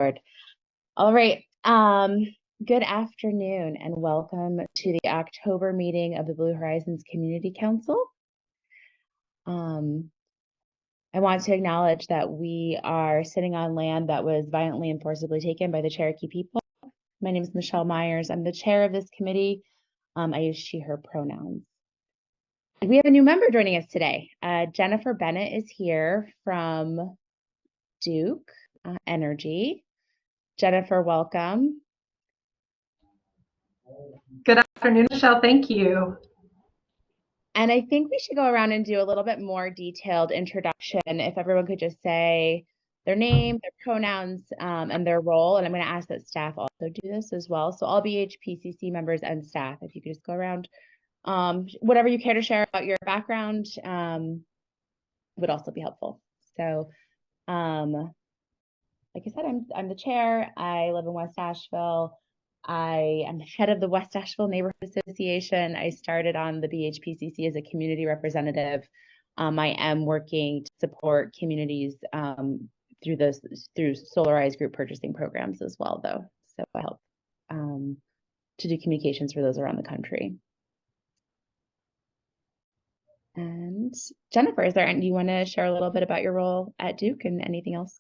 All right. Good afternoon and welcome to the October meeting of the Blue Horizons Community Council. I want to acknowledge that we are sitting on land that was violently and forcibly taken by the Cherokee people. My name is Michelle Myers. I'm the chair of this committee. I use she, her pronouns. We have a new member joining us today. Jennifer Bennett is here from Duke Energy. Jennifer, welcome. Good afternoon, Michelle. Thank you. And I think we should go around and do a little bit more detailed introduction. If everyone could just say their name, their pronouns, and their role. And I'm going to ask that staff also do this as well. So all BHPCC members and staff, if you could just go around, whatever you care to share about your background would also be helpful. So like I said, I'm the chair. I live in West Asheville. I am the head of the West Asheville Neighborhood Association. I started on the BHPCC as a community representative. I am working to support communities through Solarized group purchasing programs as well, though. So I help to do communications for those around the country. And Jennifer, do you want to share a little bit about your role at Duke and anything else?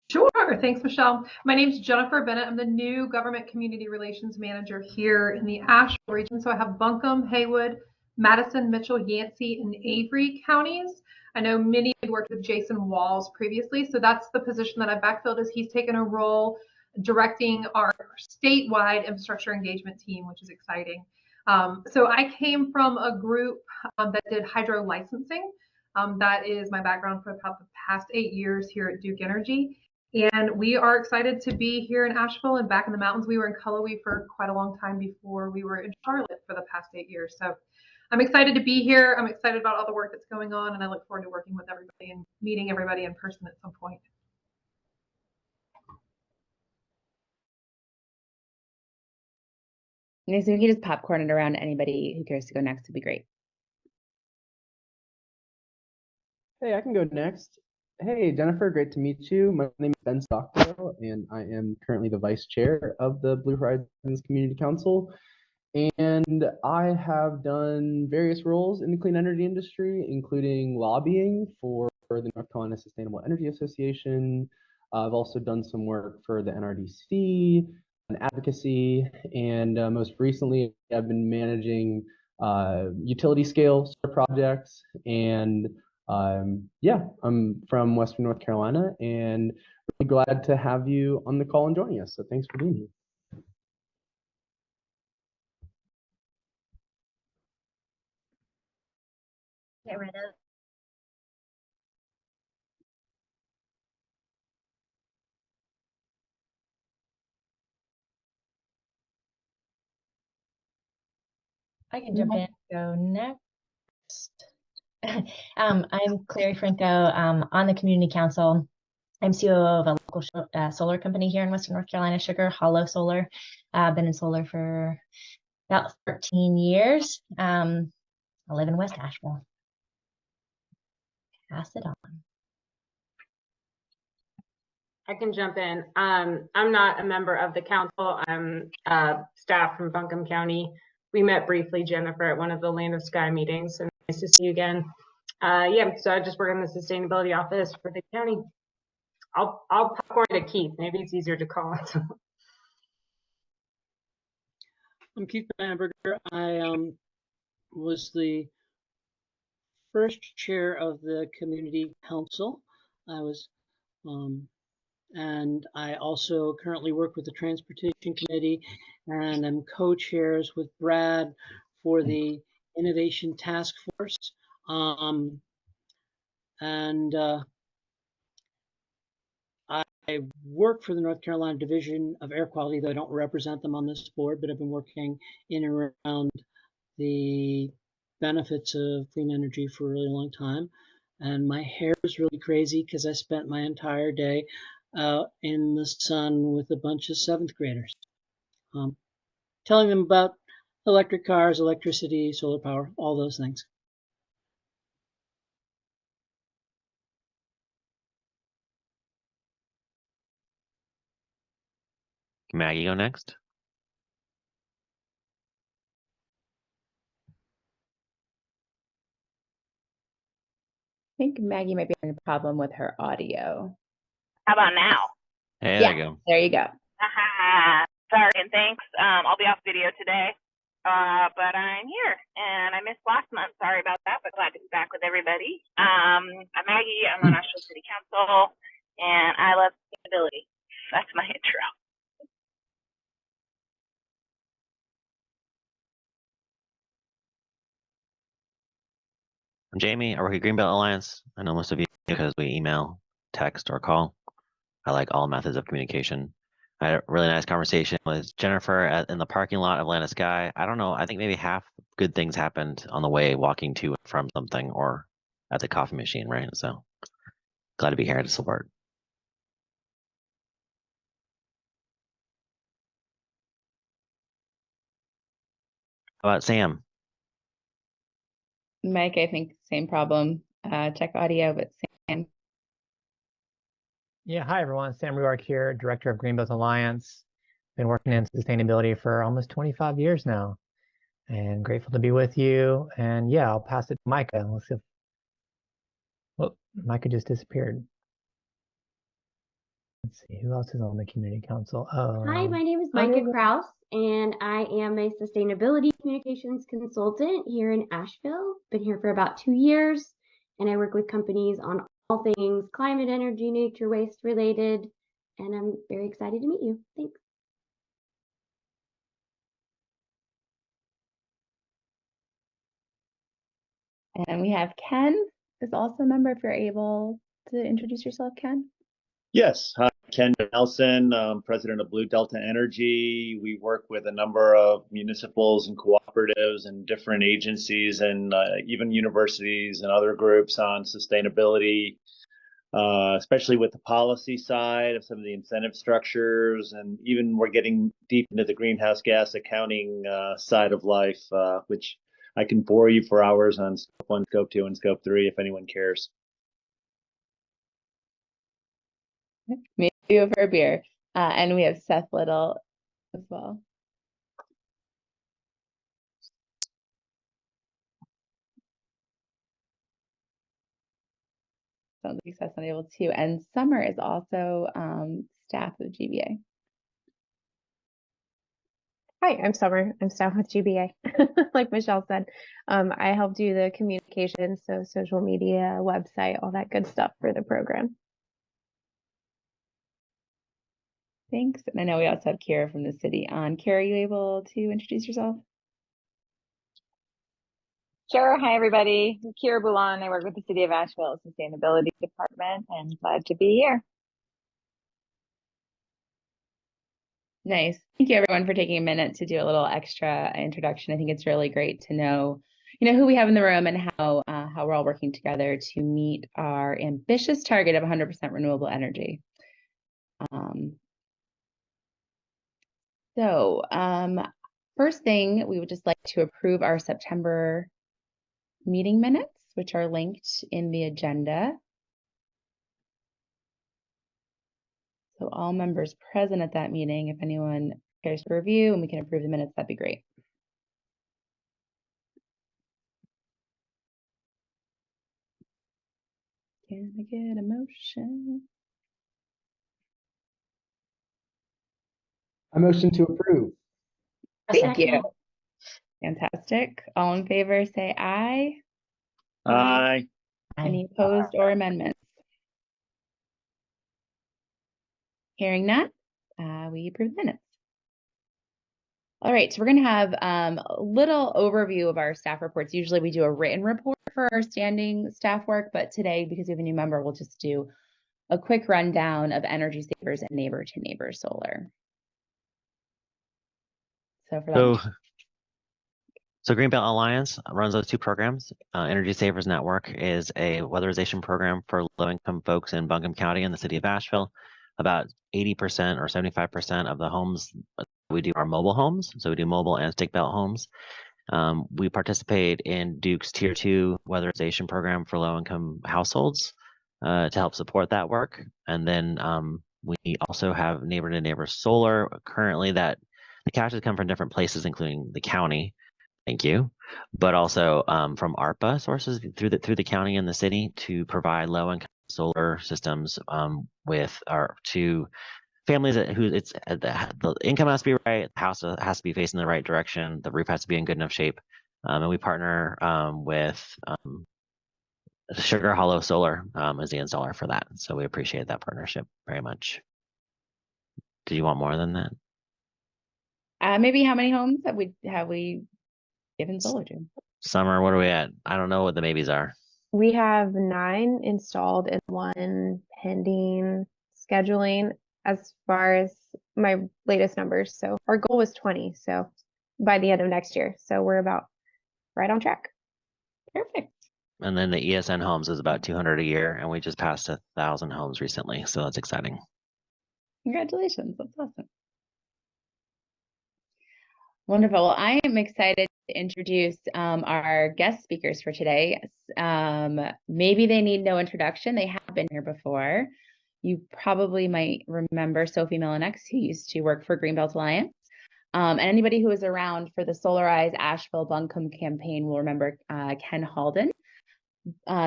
Sure. Thanks, Michelle. My name is Jennifer Bennett. I'm the new Government Community Relations Manager here in the Asheville region. So I have Buncombe, Haywood, Madison, Mitchell, Yancey, and Avery counties. I know many of you worked with Jason Walls previously. So that's the position that I backfilled, as he's taken a role directing our statewide infrastructure engagement team, which is exciting. So I came from a group that did hydro licensing. That is my background for about the past 8 years here at Duke Energy. And we are excited to be here in Asheville and back in the mountains. We were in Cullowhee for quite a long time before we were in Charlotte for the past 8 years. So I'm excited to be here. I'm excited about all the work that's going on, and I look forward to working with everybody and meeting everybody in person at some point. Okay, so we can just popcorn it around. Anybody who cares to go next would be great. Hey, I can go next. Hey, Jennifer, great to meet you. My name is Ben Stockdale, and I am currently the vice chair of the Blue Horizons Community Council. And I have done various roles in the clean energy industry, including lobbying for the North Carolina Sustainable Energy Association. I've also done some work for the NRDC and advocacy, and most recently I've been managing utility scale projects. And yeah, I'm from Western North Carolina, and really glad to have you on the call and joining us. So thanks for being here. Get rid of. I can jump in, go next. I'm Clary Franco, on the community council. I'm CEO of a local solar company here in Western North Carolina, Sugar Hollow Solar. I've been in solar for about 13 years. I live in West Asheville. Pass it on. I can jump in. I'm not a member of the council. I'm staff from Buncombe County. We met briefly, Jennifer, at one of the Land of Sky meetings. So nice to see you again. Yeah, so I just work in the sustainability office for the county. I'll popcorn to Keith. Maybe it's easier to call it. I'm Keith Bamberger. I was the first chair of the community council. I was and I also currently work with the transportation committee, and I'm co-chairs with Brad for the innovation task force. I work for the North Carolina Division of Air Quality, though I don't represent them on this board, but I've been working in and around the benefits of clean energy for a really long time. And my hair is really crazy because I spent my entire day out in the sun with a bunch of 7th graders, telling them about electric cars, electricity, solar power, all those things. Can Maggie go next? I think Maggie might be having a problem with her audio. How about now? Hey, Yeah, there you go. there you go. Sorry, and thanks. I'll be off video today, but I'm here, and I missed last month. Sorry about that, but glad to be back with everybody. I'm Maggie. I'm on Asheville City Council, and I love sustainability. That's my intro. I'm Jamie. I work at Greenbelt Alliance. I know most of you because we email, text, or call. I like all methods of communication. I had a really nice conversation with Jennifer in the parking lot of Atlanta Sky. I don't know. I think maybe half good things happened on the way walking to and from something or at the coffee machine, right? So glad to be here to support. How about Sam? Mike, I think same problem. Check audio, but Sam. Yeah, hi everyone. Sam Ruark here, Director of Greenbelt Alliance. Been working in sustainability for almost 25 years now, and grateful to be with you. And yeah, I'll pass it to Micah. Let's see if, well, Micah just disappeared. Let's see, who else is on the community council? Hi, my name is Micah Kraus, and I am a sustainability communications consultant here in Asheville. Been here for about 2 years, and I work with companies on all things climate, energy, nature, waste related, and I'm very excited to meet you. Thanks. And we have Ken is also a member. If you're able to introduce yourself, Ken. Yes, hi, Ken Nelson, president of Blue Delta Energy. We work with a number of municipals and cooperatives and different agencies and even universities and other groups on sustainability, especially with the policy side of some of the incentive structures. And even we're getting deep into the greenhouse gas accounting side of life, which I can bore you for hours on Scope 1, Scope 2, and Scope 3 if anyone cares. Maybe over a beer. And we have Seth Little as well. Sounds like Seth's unable to. And Summer is also staff of GBA. Hi, I'm Summer. I'm staff with GBA. Like Michelle said, I help do the communications, so social media, website, all that good stuff for the program. Thanks. And I know we also have Kira from the city on. Kira, are you able to introduce yourself? Sure. Hi, everybody. I'm Kira Boulan. I work with the City of Asheville Sustainability Department and glad to be here. Nice. Thank you everyone for taking a minute to do a little extra introduction. I think it's really great to know, who we have in the room and how we're all working together to meet our ambitious target of 100% renewable energy. First thing, we would just like to approve our September meeting minutes, which are linked in the agenda. So all members present at that meeting, if anyone cares to review and we can approve the minutes, that'd be great. Can I get a motion? A motion to approve. Thank you. Fantastic. All in favor, say aye. Aye. Any opposed or amendments? Hearing none, we approve the minutes. All right, so we're going to have a little overview of our staff reports. Usually we do a written report for our standing staff work, but today, because we have a new member, we'll just do a quick rundown of Energy Savers and Neighbor to Neighbor Solar. So for that. So Greenbelt Alliance runs those two programs. Energy Savers Network is a weatherization program for low-income folks in Buncombe County in the city of Asheville. About 80% or 75% of the homes we do are mobile homes. So we do mobile and stick belt homes. We participate in Duke's Tier 2 weatherization program for low-income households to help support that work. And then We also have neighbor to neighbor solar currently that the cash has come from different places, including the county. Thank you. But also from ARPA sources through the county and the city to provide low income solar systems with our to families who it's the income has to be right, the house has to be facing the right direction, the roof has to be in good enough shape, and we partner with Sugar Hollow Solar as the installer for that. So we appreciate that partnership very much. Do you want more than that? Maybe how many homes have we given solar to? Summer, what are we at? I don't know what the maybes are. We have 9 installed and 1 pending scheduling as far as my latest numbers. So our goal was 20. So by the end of next year. So we're about right on track. Perfect. And then the ESN homes is about 200 a year, and we just passed 1,000 homes recently. So that's exciting. Congratulations. That's awesome. Wonderful. Well, I am excited to introduce our guest speakers for today. Maybe they need no introduction. They have been here before. You probably might remember Sophie Milinex, who used to work for Greenbelt Alliance. And anybody who was around for the Solarize Asheville Buncombe campaign will remember Ken Halden.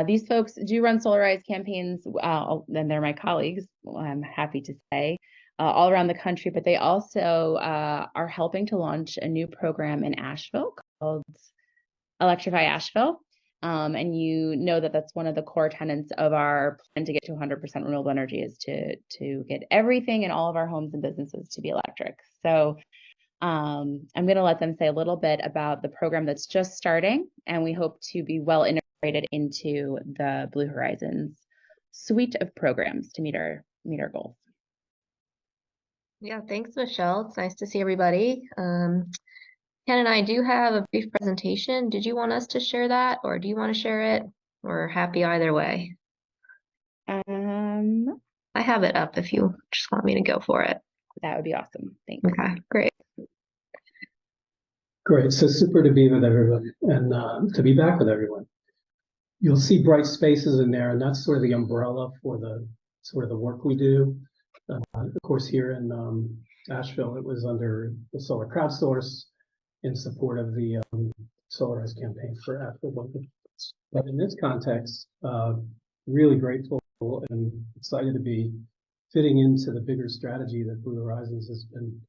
These folks do run Solarize campaigns, and they're my colleagues, I'm happy to say, all around the country, but they also are helping to launch a new program in Asheville called Electrify Asheville. And you know that that's one of the core tenets of our plan to get to 100% renewable energy is to get everything in all of our homes and businesses to be electric. So I'm going to let them say a little bit about the program that's just starting, and we hope to be well integrated into the Blue Horizons suite of programs to meet our goals. Yeah, thanks, Michelle. It's nice to see everybody. Ken and I do have a brief presentation. Did you want us to share that, or do you want to share it? We're happy either way. I have it up if you just want me to go for it. That would be awesome. Thanks. Okay, great. Great. So super to be with everyone and to be back with everyone. You'll see bright spaces in there, and that's sort of the umbrella for the sort of the work we do. Of course, here in Asheville, it was under the Solar Crowdsource in support of the Solarize campaign for Asheville. But in this context, really grateful and excited to be fitting into the bigger strategy that Blue Horizons has been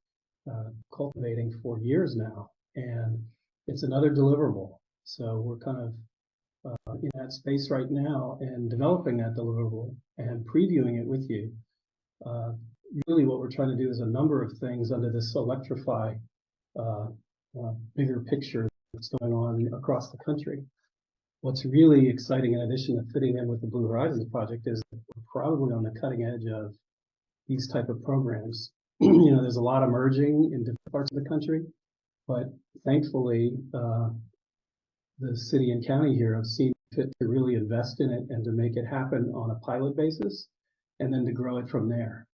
cultivating for years now. And it's another deliverable. So we're kind of in that space right now and developing that deliverable and previewing it with you. Really what we're trying to do is a number of things under this Electrify bigger picture that's going on across the country. What's really exciting, in addition to fitting in with the Blue Horizons project, is that we're probably on the cutting edge of these type of programs. You know, there's a lot emerging in different parts of the country, but thankfully, the city and county here have seen fit to really invest in it and to make it happen on a pilot basis, and then to grow it from there.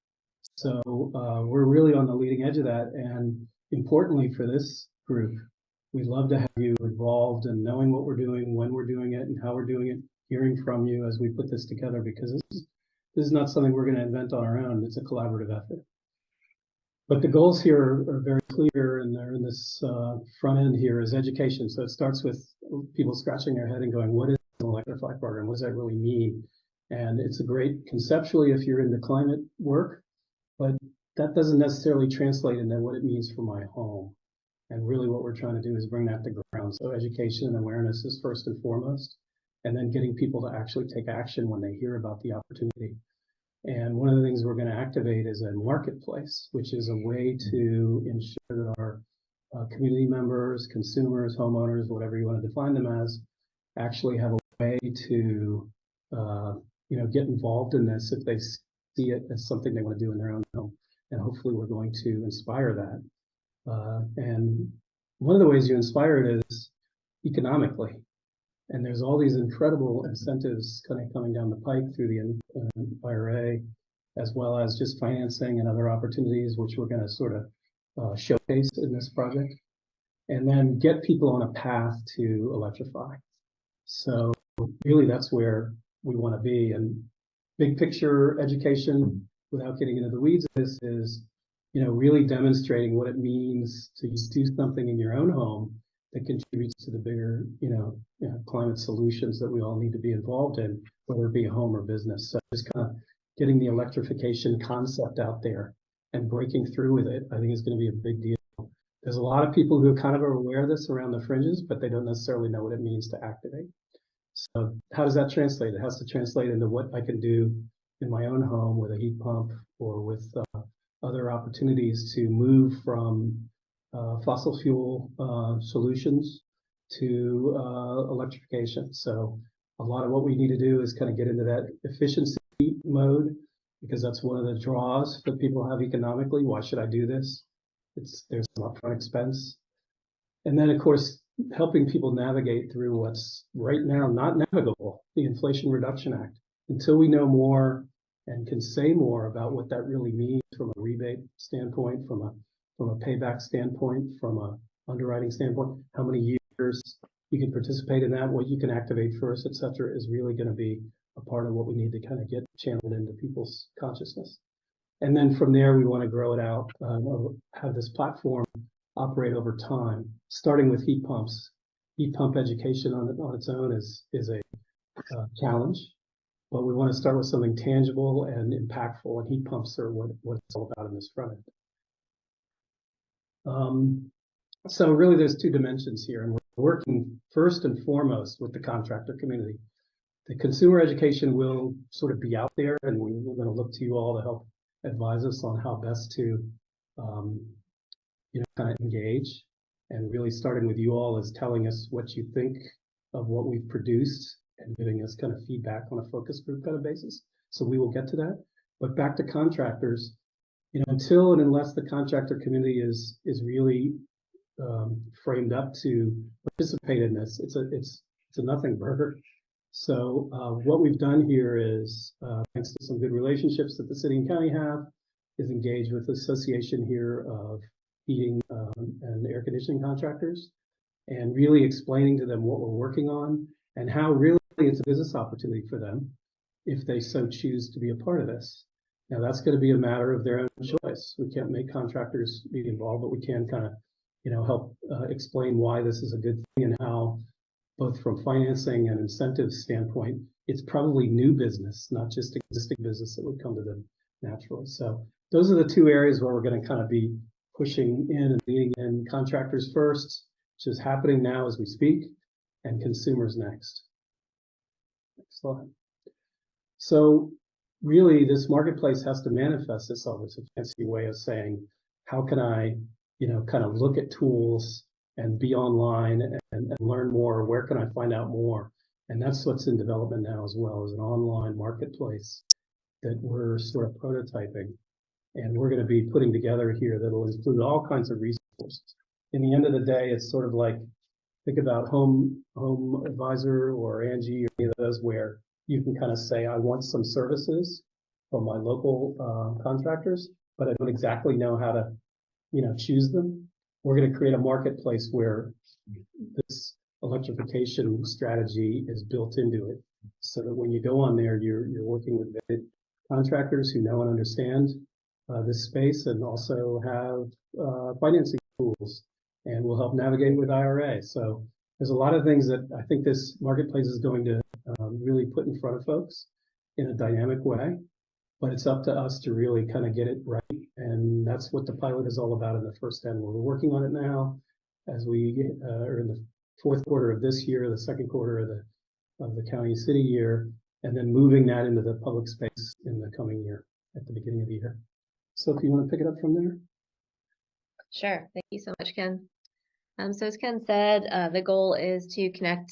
So we're really on the leading edge of that, and importantly for this group, we'd love to have you involved in knowing what we're doing, when we're doing it, and how we're doing it, hearing from you as we put this together, because this is not something we're going to invent on our own. It's a collaborative effort. But the goals here are very clear, and they're in this front end here is education. So it starts with people scratching their head and going, what is an Electrify program? What does that really mean? And it's a great conceptually if you're into climate work, but that doesn't necessarily translate into what it means for my home. And really what we're trying to do is bring that to ground. So education and awareness is first and foremost, and then getting people to actually take action when they hear about the opportunity. And one of the things we're going to activate is a marketplace, which is a way to ensure that our community members, consumers, homeowners, whatever you want to define them as, actually have a way to get involved in this if they see it as something they want to do in their own home. And hopefully we're going to inspire that. And one of the ways you inspire it is economically. And there's all these incredible incentives kind of coming down the pike through the IRA, as well as just financing and other opportunities, which we're going to sort of showcase in this project, and then get people on a path to electrify. So really that's where we want to be. And big picture education, without getting into the weeds of this, is, you know, really demonstrating what it means to do something in your own home that contributes to the bigger, climate solutions that we all need to be involved in, whether it be a home or business. So just kind of getting the electrification concept out there and breaking through with it, I think is going to be a big deal. There's a lot of people who kind of are aware of this around the fringes, but they don't necessarily know what it means to activate. So how does that translate? It has to translate into what I can do in my own home with a heat pump or with other opportunities to move from fossil fuel solutions to electrification. So a lot of what we need to do is kind of get into that efficiency mode, because that's one of the draws that people have economically. Why should I do this? There's some upfront expense. And then, of course, helping people navigate through what's right now not navigable, the Inflation Reduction Act. Until we know more and can say more about what that really means from a rebate standpoint, from a payback standpoint, from a underwriting standpoint, how many years you can participate in that, what you can activate first, et cetera, is really going to be a part of what we need to kind of get channeled into people's consciousness. And then from there, we want to grow it out, have this platform operate over time, starting with heat pumps. Heat pump education on its own is a challenge, but we want to start with something tangible and impactful, and heat pumps are what it's all about in this front end. So really there's two dimensions here, and we're working first and foremost with the contractor community. The consumer education will sort of be out there, and we're going to look to you all to help advise us on how best to kind of engage, and really starting with you all is telling us what you think of what we've produced and giving us kind of feedback on a focus group kind of basis. So we will get to that. But back to contractors, until and unless the contractor community is really framed up to participate in this, it's a nothing burger. So what we've done here is, thanks to some good relationships that the city and county have, is engage with the association here of heating and air conditioning contractors, and really explaining to them what we're working on and how really it's a business opportunity for them if they so choose to be a part of this. Now that's going to be a matter of their own choice. We can't make contractors be involved, but we can kind of, help explain why this is a good thing and how, both from financing and incentives standpoint, it's probably new business, not just existing business that would come to them naturally. So those are the two areas where we're going to kind of be pushing in and leading in: contractors first, which is happening now as we speak, and consumers next. Next slide. So really this marketplace has to manifest itself as a fancy way of saying, how can I, kind of look at tools and be online and learn more? Where can I find out more? And that's what's in development now as well, as an online marketplace that we're sort of prototyping. And we're going to be putting together here that'll include all kinds of resources. In the end of the day, it's sort of like, think about Home Advisor or Angie or any of those, where you can kind of say, I want some services from my local contractors, but I don't exactly know how to, choose them. We're going to create a marketplace where this electrification strategy is built into it, so that when you go on there, you're working with vetted contractors who know and understand this space, and also have financing tools, and will help navigate with IRA. So there's a lot of things that I think this marketplace is going to really put in front of folks in a dynamic way, but it's up to us to really kind of get it right. And that's what the pilot is all about in the first end. We're working on it now as we are in the fourth quarter of this year, the second quarter of the county city year, and then moving that into the public space in the coming year at the beginning of the year. So if you want to pick it up from there. Sure. Thank you so much, Ken. So as Ken said, the goal is to connect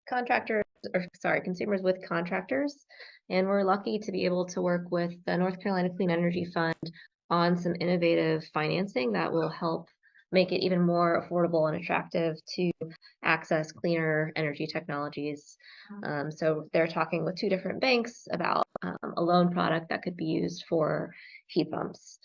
consumers with contractors. And we're lucky to be able to work with the North Carolina Clean Energy Fund on some innovative financing that will help make it even more affordable and attractive to access cleaner energy technologies. So they're talking with two different banks about a loan product that could be used for heat pumps.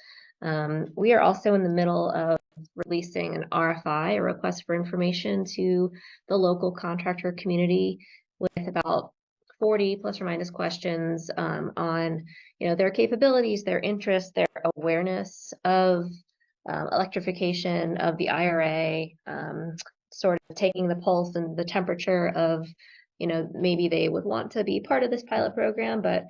We are also in the middle of releasing an RFI, a request for information, to the local contractor community with about 40 plus or minus questions on their capabilities, their interests, their awareness of electrification, of the IRA, sort of taking the pulse and the temperature of, maybe they would want to be part of this pilot program, but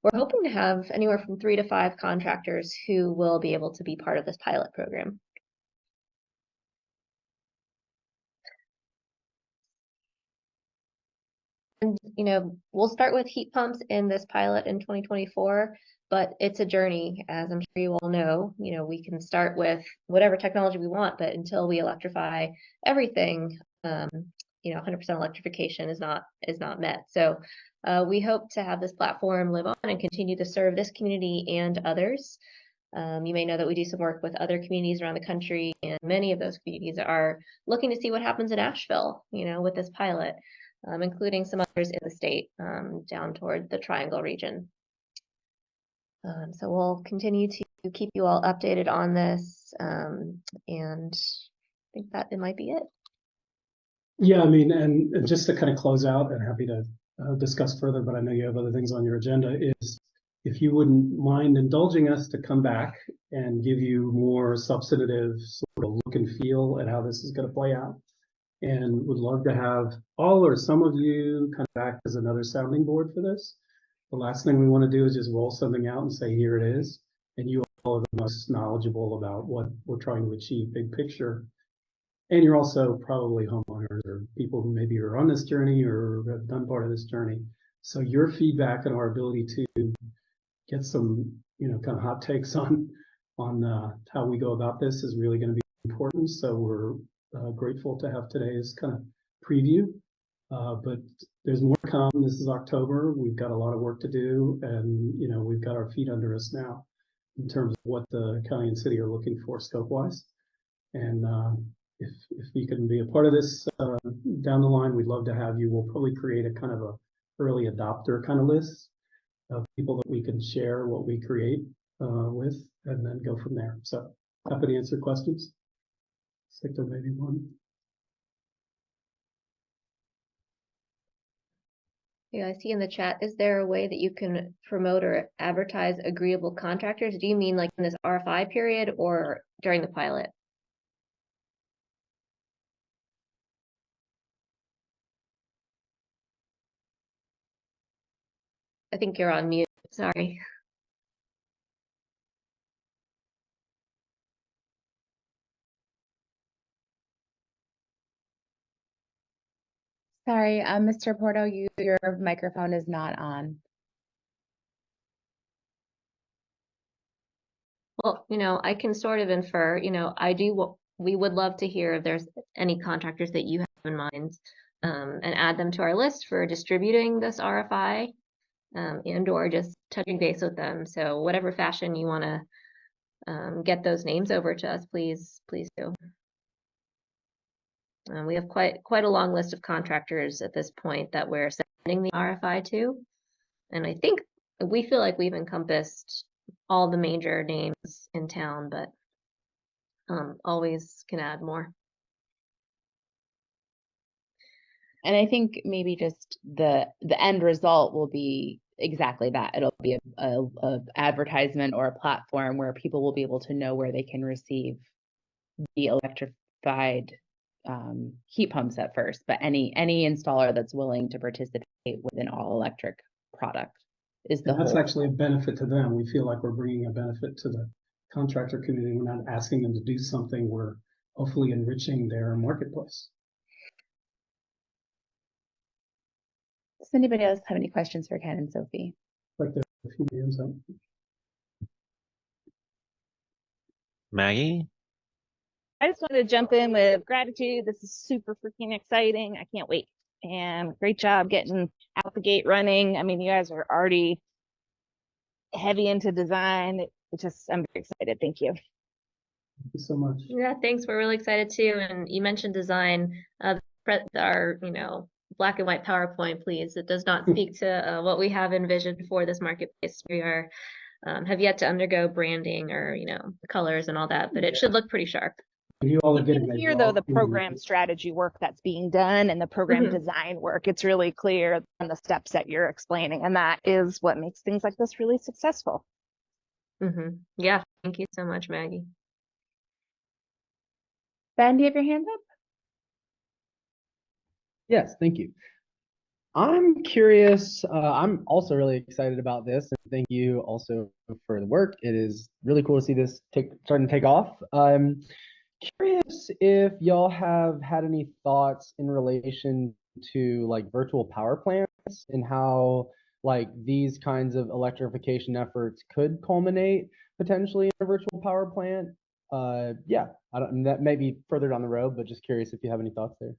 we're hoping to have anywhere from 3 to 5 contractors who will be able to be part of this pilot program. And, we'll start with heat pumps in this pilot in 2024, but it's a journey, as I'm sure you all know. We can start with whatever technology we want, but until we electrify everything, 100% electrification is not met. So we hope to have this platform live on and continue to serve this community and others. You may know that we do some work with other communities around the country, and many of those communities are looking to see what happens in Asheville, with this pilot, including some others in the state, down toward the Triangle region. So we'll continue to keep you all updated on this, and I think that it might be it. Yeah, I mean, and just to kind of close out, and happy to discuss further, but I know you have other things on your agenda, is if you wouldn't mind indulging us to come back and give you more substantive sort of look and feel at how this is going to play out. And would love to have all or some of you kind of act as another sounding board for this. The last thing we want to do is just roll something out and say, here it is. And you all are the most knowledgeable about what we're trying to achieve, big picture. And you're also probably homeowners or people who maybe are on this journey or have done part of this journey. So your feedback and our ability to get some, kind of hot takes on how we go about this is really going to be important. So we're grateful to have today's kind of preview. But there's more to come. This is October. We've got a lot of work to do, and we've got our feet under us now in terms of what the county and city are looking for scope-wise. And if we can be a part of this down the line, we'd love to have you. We'll probably create a kind of a early adopter kind of list of people that we can share what we create with, and then go from there. So happy to answer questions. I think there may be one. Yeah, I see in the chat, is there a way that you can promote or advertise agreeable contractors? Do you mean like in this RFI period or during the pilot? I think you're on mute, sorry. Sorry, Mr. Porto, your microphone is not on. Well, I can sort of infer, we would love to hear if there's any contractors that you have in mind, and add them to our list for distributing this RFI, and or just touching base with them. So whatever fashion you want to get those names over to us, please do. We have quite a long list of contractors at this point that we're sending the RFI to, and I think we feel like we've encompassed all the major names in town, but always can add more. And I think maybe just the end result will be exactly that. It'll be a advertisement or a platform where people will be able to know where they can receive the electrified heat pumps at first, but any installer that's willing to participate with an all electric product is the That's whole. actually a benefit to them. We feel like we're bringing a benefit to the contractor community. We're not asking them to do something. We're hopefully enriching their marketplace. Does anybody else have any questions for Ken and Sophie? Like there's a few names up. Maggie? I just wanted to jump in with gratitude. This is super freaking exciting. I can't wait. And great job getting out the gate running. I mean, you guys are already heavy into design. I'm very excited. Thank you. Thank you so much. Yeah, thanks. We're really excited too. And you mentioned design. Our black and white PowerPoint, please. It does not speak to what we have envisioned for this marketplace. We have yet to undergo branding or the colors and all that, but it should look pretty sharp. You all are You getting can a hear though the welcoming- program strategy work that's being done and the program design work. It's really clear on the steps that you're explaining, and that is what makes things like this really successful. Yeah, thank you so much, Maggie. Ben, do you have your hand up? Yes, thank you. I'm curious. I'm also really excited about this, and thank you also for the work. It is really cool to see this starting to take off. I'm curious if y'all have had any thoughts in relation to like virtual power plants and how like these kinds of electrification efforts could culminate potentially in a virtual power plant. Yeah, I don't. That may be further down the road, but just curious if you have any thoughts there.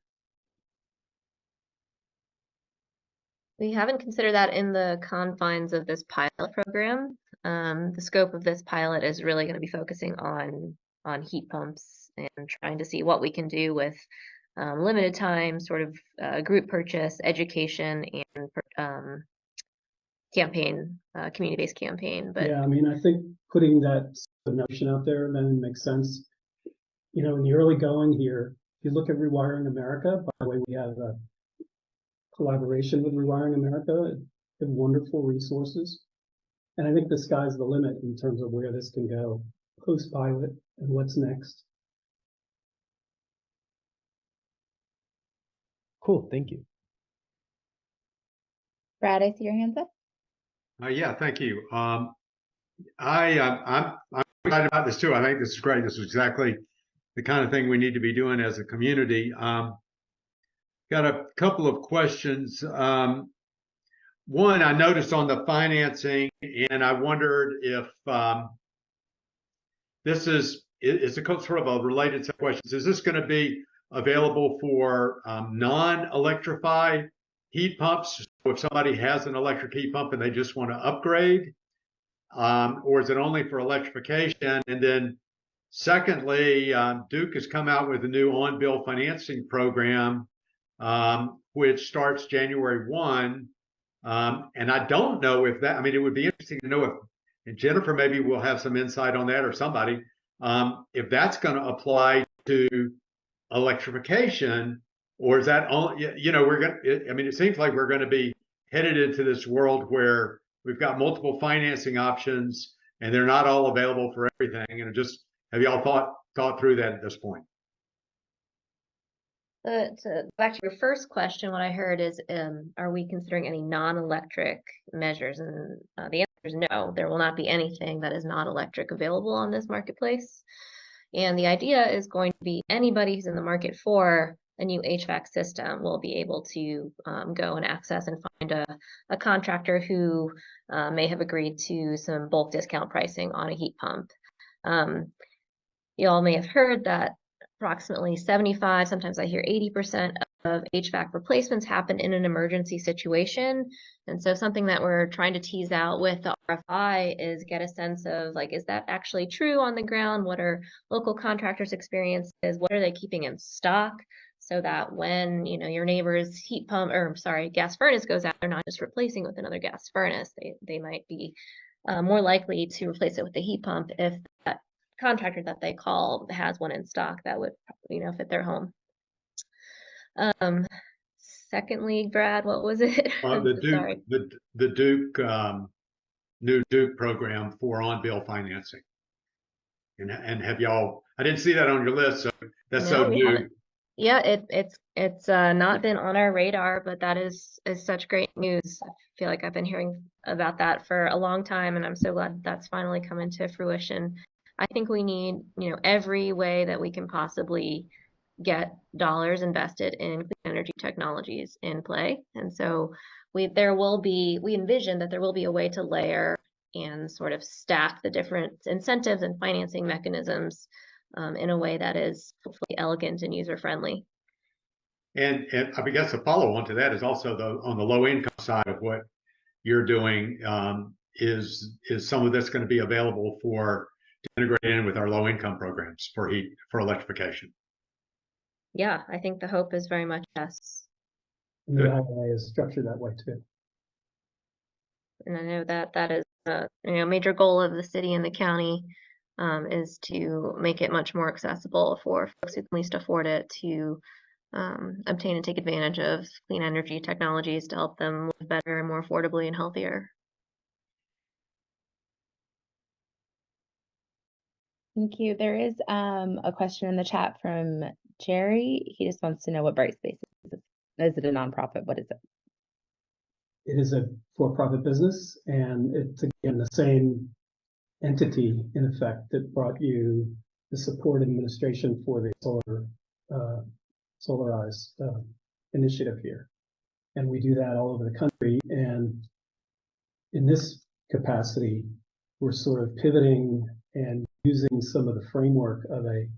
We haven't considered that in the confines of this pilot program. The scope of this pilot is really going to be focusing on heat pumps and trying to see what we can do with limited time, sort of group purchase, education, and campaign, community-based campaign. But yeah, I mean, I think putting that notion out there then makes sense. You know, in the early going here, if you look at Rewiring America, by the way, we have a collaboration with Rewiring America, they have wonderful resources. And I think the sky's the limit in terms of where this can go post-pilot and what's next. Cool, thank you. Brad, I see your hands up. Yeah, thank you. I'm excited about this too. I think this is great. This is exactly the kind of thing we need to be doing as a community. Got a couple of questions. One, I noticed on the financing, and I wondered if this is it's a sort of a related set of questions. Is this going to be available for non-electrified heat pumps? So if somebody has an electric heat pump and they just want to upgrade, or is it only for electrification? And then secondly, Duke has come out with a new on-bill financing program, which starts January 1. And I don't know if that, I mean, it would be interesting to know if, and Jennifer maybe will have some insight on that, or somebody, if that's going to apply to electrification, or is that only, you know, I mean, it seems like we're going to be headed into this world where we've got multiple financing options and they're not all available for everything. And just, have y'all thought through that at this point? Back to your first question, what I heard is, are we considering any non-electric measures? And the answer is no, there will not be anything that is not electric available on this marketplace. And the idea is going to be anybody who's in the market for a new HVAC system will be able to go and access and find a contractor who may have agreed to some bulk discount pricing on a heat pump. You all may have heard that approximately 75, sometimes I hear 80% of HVAC replacements happen in an emergency situation. And so something that we're trying to tease out with the RFI is get a sense of, like, is that actually true on the ground? What are local contractors' experiences? What are they keeping in stock? So that when, you know, your neighbor's heat pump, or sorry, gas furnace goes out, they're not just replacing with another gas furnace. They might be more likely to replace it with a heat pump if that contractor that they call has one in stock that would, you know, fit their home. Secondly, Brad, what was it? The Duke new Duke program for on-bill financing. And have y'all? I didn't see that on your list, so that's so new. Yeah, it's not been on our radar, but that is such great news. I feel like I've been hearing about that for a long time, and I'm so glad that's finally come into fruition. I think we need, you know, every way that we can possibly get dollars invested in clean energy technologies in play. And so we envision that there will be a way to layer and sort of stack the different incentives and financing mechanisms in a way that is hopefully elegant and user-friendly. And I guess a follow-on to that is also on the low-income side of what you're doing, is some of this going to be available to integrate in with our low-income programs for electrification? Yeah, I think the hope is very much yes. And the IRA is structured that way too. And I know that is a major goal of the city and the county is to make it much more accessible for folks who can least afford it to obtain and take advantage of clean energy technologies to help them live better and more affordably and healthier. Thank you. There is a question in the chat from Jerry. He just wants to know what Brightspace is. Is it a nonprofit? What is it? It is a for-profit business, and it's again the same entity in effect that brought you the support administration for the Solarize initiative here. And we do that all over the country. And in this capacity, we're sort of pivoting and using some of the framework of a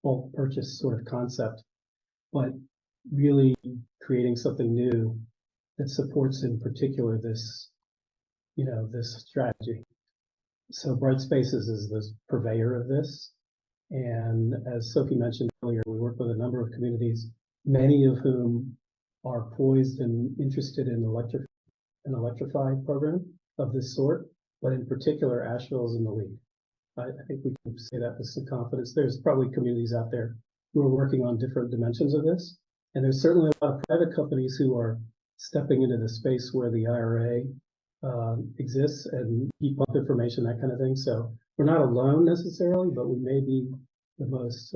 bulk purchase sort of concept, but really creating something new that supports in particular this, this strategy. So Brightspaces is the purveyor of this. And as Sophie mentioned earlier, we work with a number of communities, many of whom are poised and interested in an electrified program of this sort, but in particular, Asheville is in the lead. I think we can say that with some confidence. There's probably communities out there who are working on different dimensions of this. And there's certainly a lot of private companies who are stepping into the space where the IRA exists and heat pump information, that kind of thing. So we're not alone necessarily, but we may be the most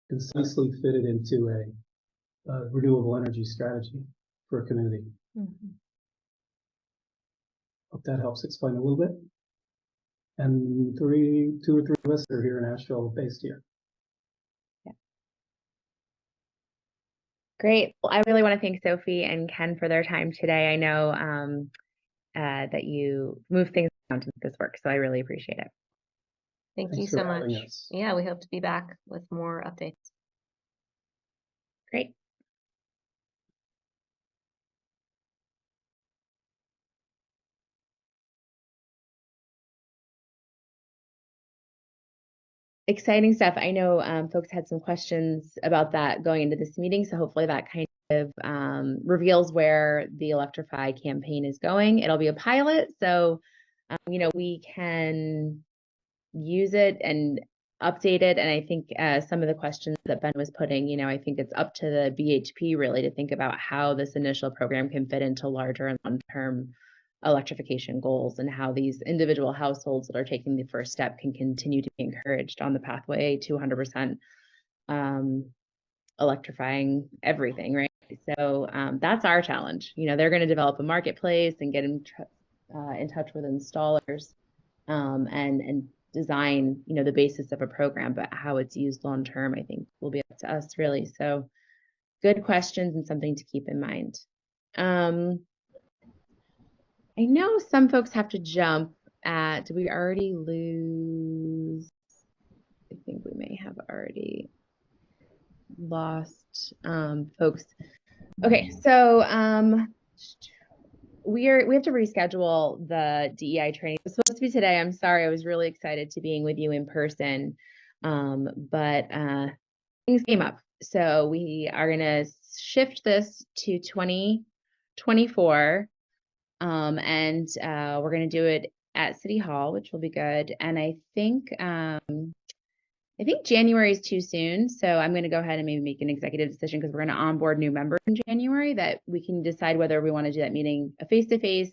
concisely fitted into a renewable energy strategy for a community. Mm-hmm. Hope that helps explain a little bit. And two or three of us are here in Asheville, based here. Yeah. Great. Well, I really want to thank Sophie and Ken for their time today. I know that you move things around to make this work, so I really appreciate it. Thank you so much. Yeah, we hope to be back with more updates. Great. Exciting stuff. I know folks had some questions about that going into this meeting, so hopefully that kind of reveals where the Electrify campaign is going. It'll be a pilot, so we can use it and update it. And I think some of the questions that Ben was putting, I think it's up to the BHP really to think about how this initial program can fit into larger and long-term electrification goals and how these individual households that are taking the first step can continue to be encouraged on the pathway to 100% electrifying everything, right? So that's our challenge. They're going to develop a marketplace and get in touch with installers and design, the basis of a program, but how it's used long term, I think, will be up to us really. So good questions and something to keep in mind. I know some folks have to jump at, did we already lose? I think we may have already lost folks. Okay, so we have to reschedule the DEI training. It was supposed to be today. I'm sorry. I was really excited to being with you in person, but things came up. So we are going to shift this to 2024, and we're going to do it at City Hall, which will be good. And I think January is too soon, so I'm going to go ahead and maybe make an executive decision because we're going to onboard new members in January that we can decide whether we want to do that meeting, a face-to-face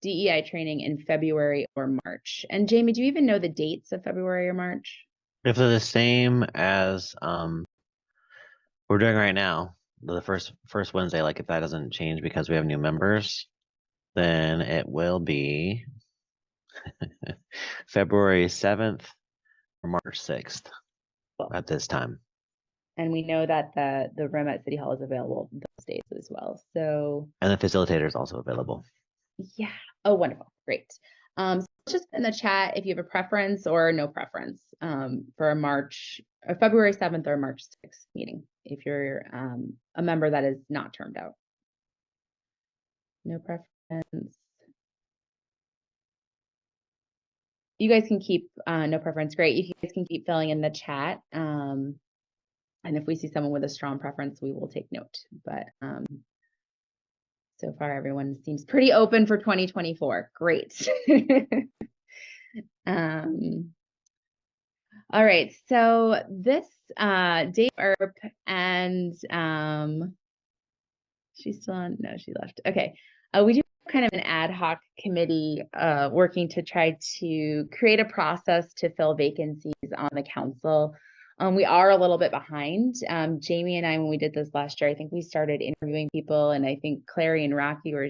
DEI training in February or March. And Jamie, do you even know the dates of February or March? If they're the same as we're doing right now, the first Wednesday, like if that doesn't change because we have new members, then it will be February 7th or March 6th. At this time. And we know that the room at City Hall is available those days as well. So and the facilitator is also available. Yeah. Oh, wonderful. Great. So just in the chat if you have a preference or no preference for a February 7th or March 6th meeting, if you're a member that is not termed out. No preference. You guys can keep no preference. Great. You guys can keep filling in the chat. And if we see someone with a strong preference, we will take note. But so far, everyone seems pretty open for 2024. Great. All right, so this Dave Earp and she's still on? No, she left. Okay, we do kind of an ad hoc committee working to try to create a process to fill vacancies on the council. We are a little bit behind. Jamie and I, when we did this last year, I think we started interviewing people, and I think Clary and Rocky were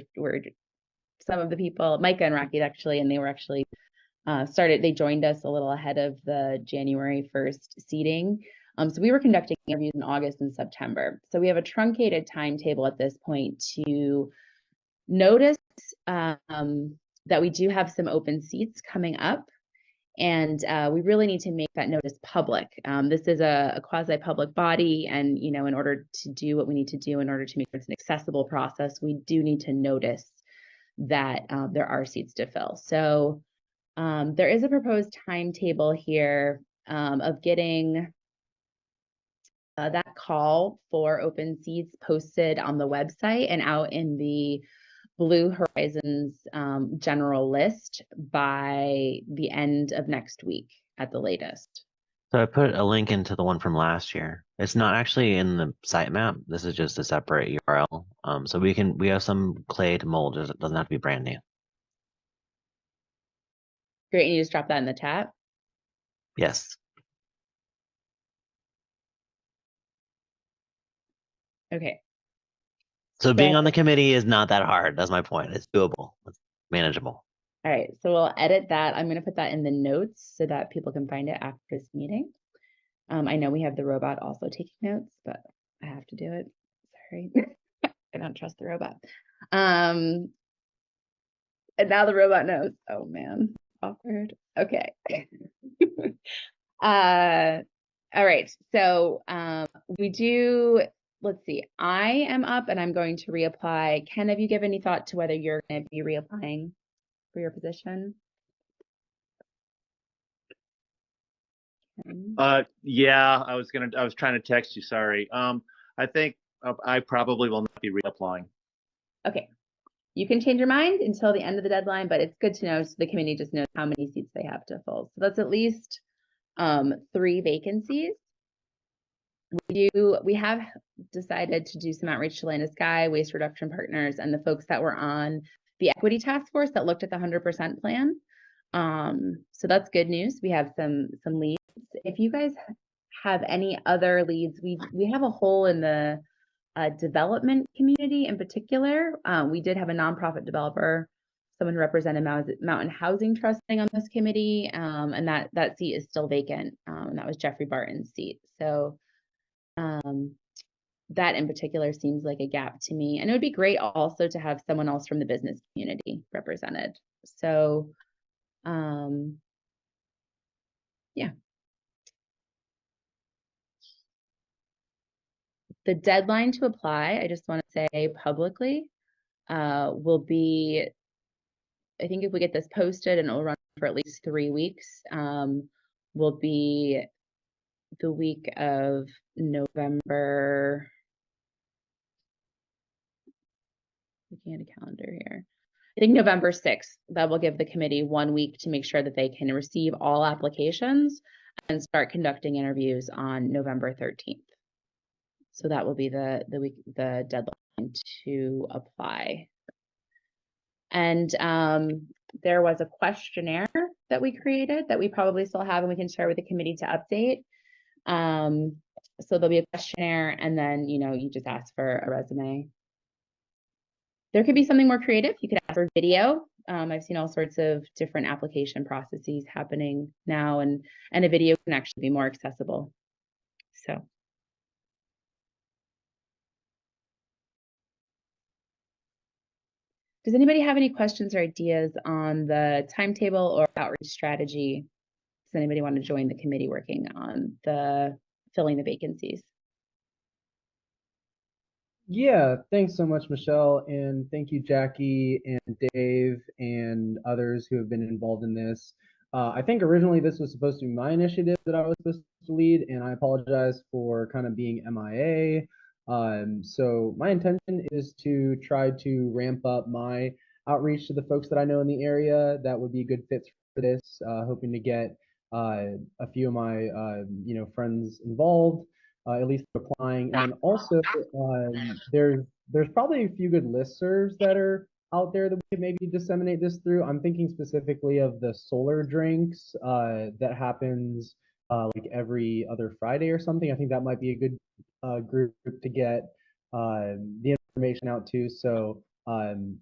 some of the people, Micah and Rocky actually, and they were actually they joined us a little ahead of the January 1st seating. So we were conducting interviews in August and September. So we have a truncated timetable at this point to notice that we do have some open seats coming up. And we really need to make that notice public. This is a quasi-public body, and in order to do what we need to do in order to make this an accessible process, we do need to notice that there are seats to fill. So there is a proposed timetable here of getting that call for open seats posted on the website and out in the Blue Horizons general list by the end of next week at the latest. So I put a link into the one from last year. It's not actually in the sitemap. This is just a separate URL. So we have some clay to mold. It doesn't have to be brand new. Great, and you just drop that in the chat? Yes. Okay. So being on the committee is not that hard. That's my point. It's doable. It's manageable. All right, so we'll edit that. I'm going to put that in the notes so that people can find it after this meeting. I know we have the robot also taking notes, but I have to do it. Sorry. I don't trust the robot. And now the robot knows. Oh man, awkward. Okay. All right, so let's see. I am up and I'm going to reapply. Ken, have you given any thought to whether you're going to be reapplying for your position? Yeah, I was trying to text you, sorry. I think I probably will not be reapplying. Okay. You can change your mind until the end of the deadline, but it's good to know so the committee just knows how many seats they have to fill. So that's at least 3 vacancies. We have decided to do some outreach to Land of Sky, Waste Reduction Partners, and the folks that were on the equity task force that looked at the 100% plan. So that's good news. We have some leads. If you guys have any other leads, we have a hole in the development community in particular. We did have a nonprofit developer, someone who represented Mountain Housing Trust on this committee, and that seat is still vacant, and that was Jeffrey Barton's seat. So that in particular seems like a gap to me, and it would be great also to have someone else from the business community represented. So yeah. The deadline to apply, I just want to say publicly, will be, I think if we get this posted and it'll run for at least 3 weeks, will be the week of November. Looking at a calendar here. I think November 6th. That will give the committee 1 week to make sure that they can receive all applications and start conducting interviews on November 13th. So that will be the deadline to apply. And there was a questionnaire that we created that we probably still have and we can share with the committee to update. So there'll be a questionnaire and then, you just ask for a resume. There could be something more creative. You could ask for video. I've seen all sorts of different application processes happening now, and a video can actually be more accessible. So. Does anybody have any questions or ideas on the timetable or outreach strategy? Does anybody want to join the committee working on filling the vacancies? Yeah, thanks so much, Michelle, and thank you, Jackie and Dave and others who have been involved in this. I think originally this was supposed to be my initiative that I was supposed to lead, and I apologize for kind of being MIA. So my intention is to try to ramp up my outreach to the folks that I know in the area that would be good fits for this, hoping to get a few of my friends involved, at least applying, and then also there's probably a few good listservs that are out there that we could maybe disseminate this through. I'm thinking specifically of the solar drinks that happens like every other Friday or something. I think that might be a good group to get the information out to. So I'm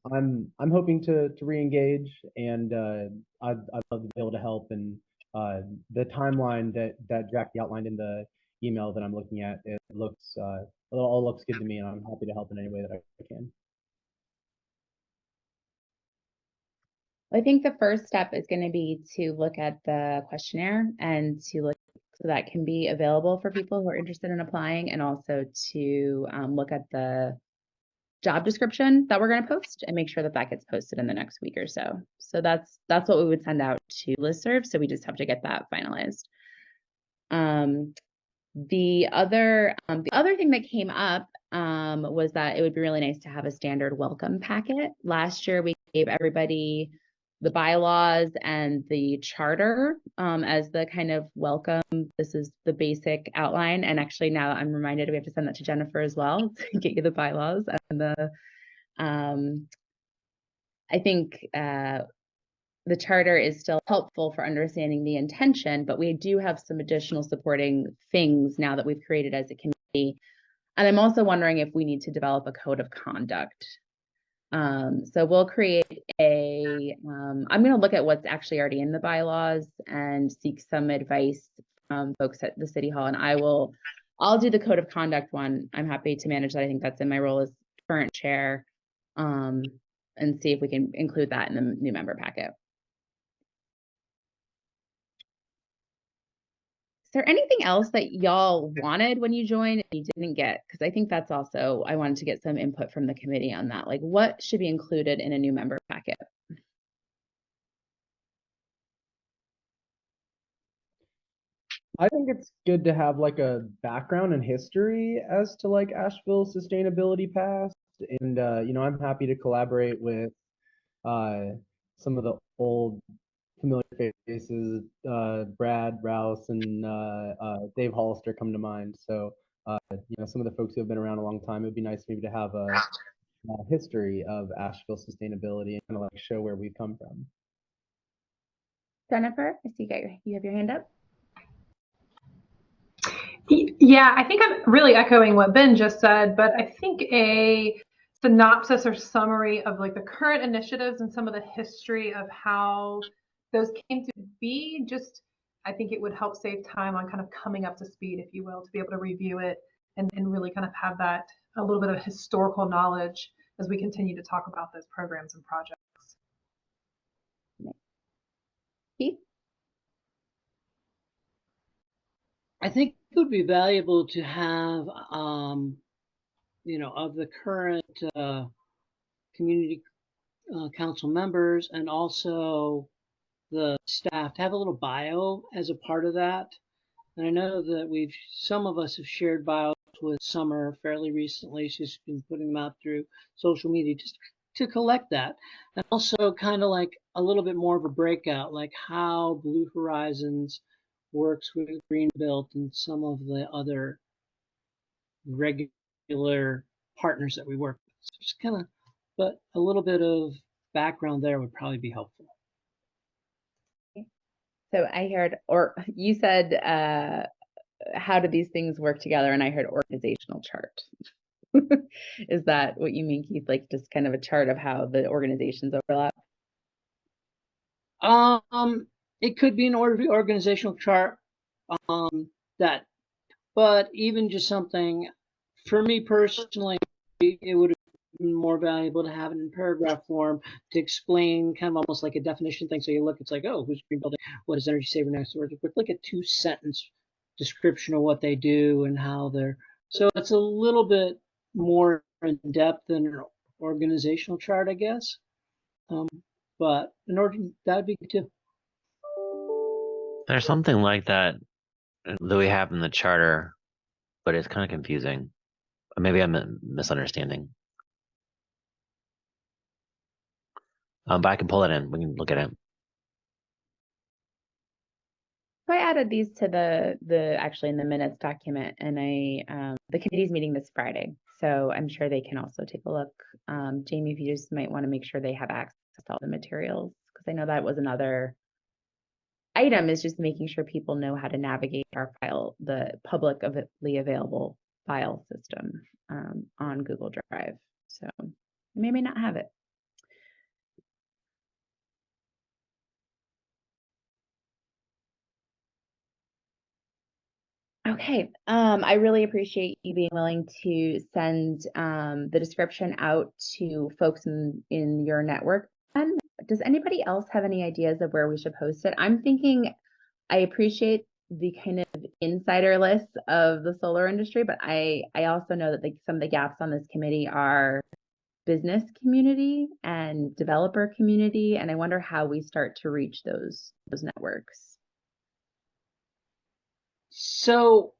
hoping to re-engage, and I'd love to be able to help. And the timeline that Jackie outlined in the email that I'm looking at, it all looks good to me, and I'm happy to help in any way that I can. I think the first step is going to be to look at the questionnaire and to look so that can be available for people who are interested in applying, and also to look at the job description that we're going to post and make sure that that gets posted in the next week or so. So that's what we would send out to listserv. So we just have to get that finalized. The other thing that came up was that it would be really nice to have a standard welcome packet. Last year we gave everybody the bylaws and the charter as the kind of welcome. This is the basic outline. And actually now I'm reminded we have to send that to Jennifer as well to get you the bylaws and the I think the charter is still helpful for understanding the intention, but we do have some additional supporting things now that we've created as a committee. And I'm also wondering if we need to develop a code of conduct. So we'll create I'm going to look at what's actually already in the bylaws and seek some advice from folks at the City Hall. And I'll do the code of conduct one. I'm happy to manage that. I think that's in my role as current chair, and see if we can include that in the new member packet. Is there anything else that y'all wanted when you joined and you didn't get? Because I think that's also, I wanted to get some input from the committee on that. Like, what should be included in a new member packet? I think it's good to have like a background and history as to like Asheville sustainability past. And I'm happy to collaborate with some of the old familiar faces. Brad Rouse and Dave Hollister come to mind. So some of the folks who have been around a long time, it'd be nice maybe to have a history of Asheville sustainability and kind of like show where we've come from. Jennifer, I see you have your hand up. Yeah, I think I'm really echoing what Ben just said, but I think a synopsis or summary of like the current initiatives and some of the history of how those came to be, I think it would help save time on kind of coming up to speed, if you will, to be able to review it and really kind of have that a little bit of historical knowledge as we continue to talk about those programs and projects. Keith? I think it would be valuable to have, of the current community council members and also the staff to have a little bio as a part of that. And I know that some of us have shared bios with Summer fairly recently. She's been putting them out through social media just to collect that. And also kind of like a little bit more of a breakout, like how Blue Horizons works with Greenbelt and some of the other regular partners that we work with. So just kind of, but a little bit of background there would probably be helpful. So I heard, or you said, how do these things work together? And I heard organizational chart. Is that what you mean, Keith? Like just kind of a chart of how the organizations overlap? It could be an organizational chart, but even just something, for me personally, it would have been more valuable to have it in paragraph form to explain kind of almost like a definition thing. So you look, it's like, oh, who's green building? What is Energy Saver Next Door? But like a 2-sentence description of what they do and how they're, so it's a little bit more in depth than an organizational chart, I guess. But in order, that'd be good too. There's something like that we have in the charter, but it's kind of confusing. Maybe I'm misunderstanding. But I can pull it in. We can look at it. So I added these to the actually in the minutes document, and the committee's meeting this Friday, so I'm sure they can also take a look. Jamie, if you just might want to make sure they have access to all the materials, because I know that was another item, is just making sure people know how to navigate the publicly available file system on Google Drive. So you may not have it. Okay, I really appreciate you being willing to send the description out to folks in your network. And does anybody else have any ideas of where we should post it? I'm thinking I appreciate the kind of insider list of the solar industry, but I also know that some of the gaps on this committee are business community and developer community, and I wonder how we start to reach those networks. So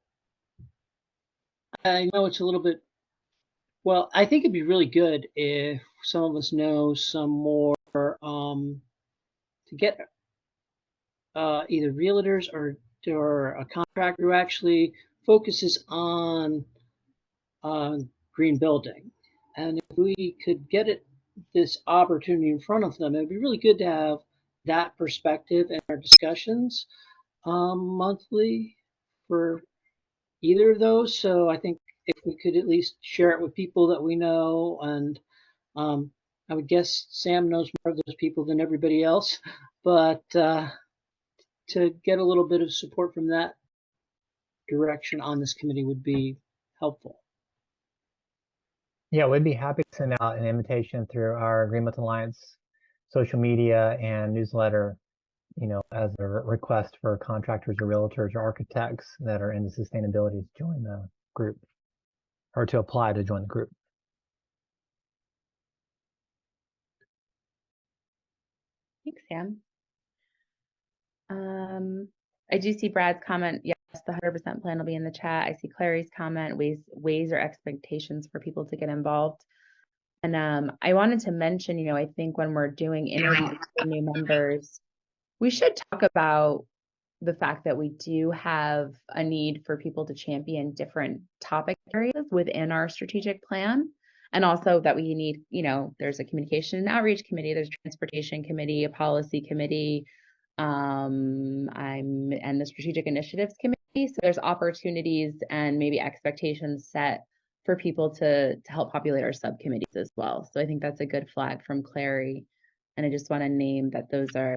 I know it's a little bit, well, I think it'd be really good if some of us know some more to get either realtors or a contractor who actually focuses on green building. And if we could get this opportunity in front of them, it'd be really good to have that perspective in our discussions monthly for either of those. So I think if we could at least share it with people that we know, and I would guess Sam knows more of those people than everybody else, but to get a little bit of support from that direction on this committee would be helpful. Yeah, we'd be happy to send out an invitation through our Greenbelt Alliance social media and newsletter, as a request for contractors or realtors or architects that are into sustainability to join the group or to apply to join the group. Thanks, Sam. I do see Brad's comment. Yes, the 100% plan will be in the chat. I see Clary's comment, ways or expectations for people to get involved. And I wanted to mention, I think when we're doing interviews for new members, we should talk about the fact that we do have a need for people to champion different topic areas within our strategic plan. And also that we need, there's a communication and outreach committee, there's a transportation committee, a policy committee, and the strategic initiatives committee. So there's opportunities and maybe expectations set for people to help populate our subcommittees as well. So I think that's a good flag from Clary. And I just want to name that those are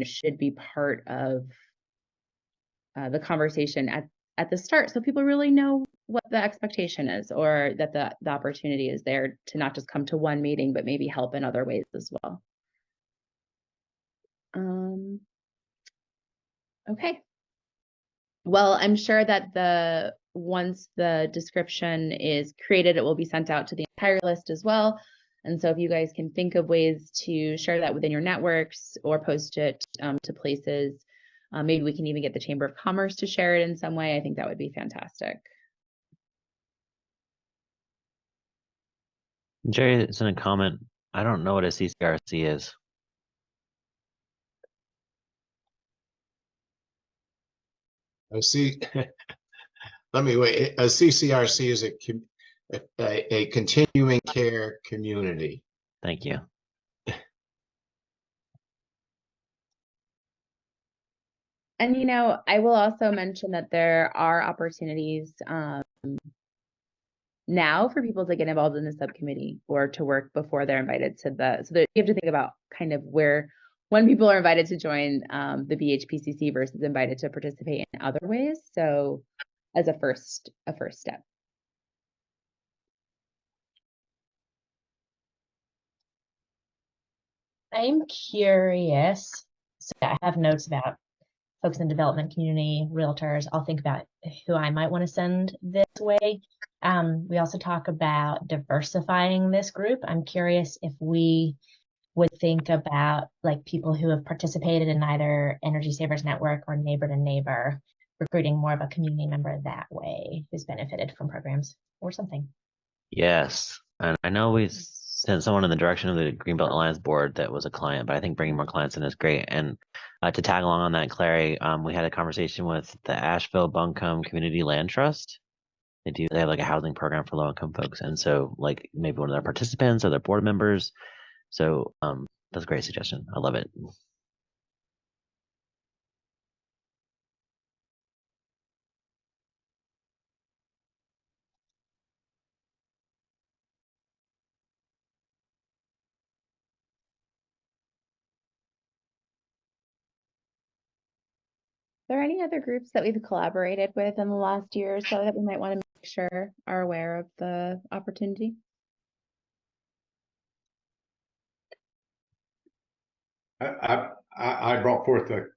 should be part of the conversation at the start, so people really know what the expectation is, or that the opportunity is there to not just come to one meeting, but maybe help in other ways as well. Okay. Well, I'm sure that once the description is created, it will be sent out to the entire list as well. And so if you guys can think of ways to share that within your networks or post it to places, maybe we can even get the Chamber of Commerce to share it in some way. I think that would be fantastic. Jerry is in a comment. I don't know what a CCRC is. Let me wait. A CCRC is a continuing care community. Thank you. And, I will also mention that there are opportunities now for people to get involved in the subcommittee or to work before they're invited to so that you have to think about kind of when people are invited to join the BHPCC versus invited to participate in other ways. So as a first step. I'm curious. So I have notes about folks in the development community, realtors. I'll think about who I might want to send this way. We also talk about diversifying this group. I'm curious if we would think about like people who have participated in either Energy Savers Network or Neighbor to Neighbor, recruiting more of a community member that way who's benefited from programs or something. Yes, and I know we sent someone in the direction of the Greenbelt Alliance board that was a client, but I think bringing more clients in is great. And To tag along on that, Clary, we had a conversation with the Asheville Buncombe Community Land Trust. They have like a housing program for low-income folks, and so like maybe one of their participants or their board members. So that's a great suggestion. I love it. Are there any other groups that we've collaborated with in the last year or so that we might want to make sure are aware of the opportunity? I brought forth the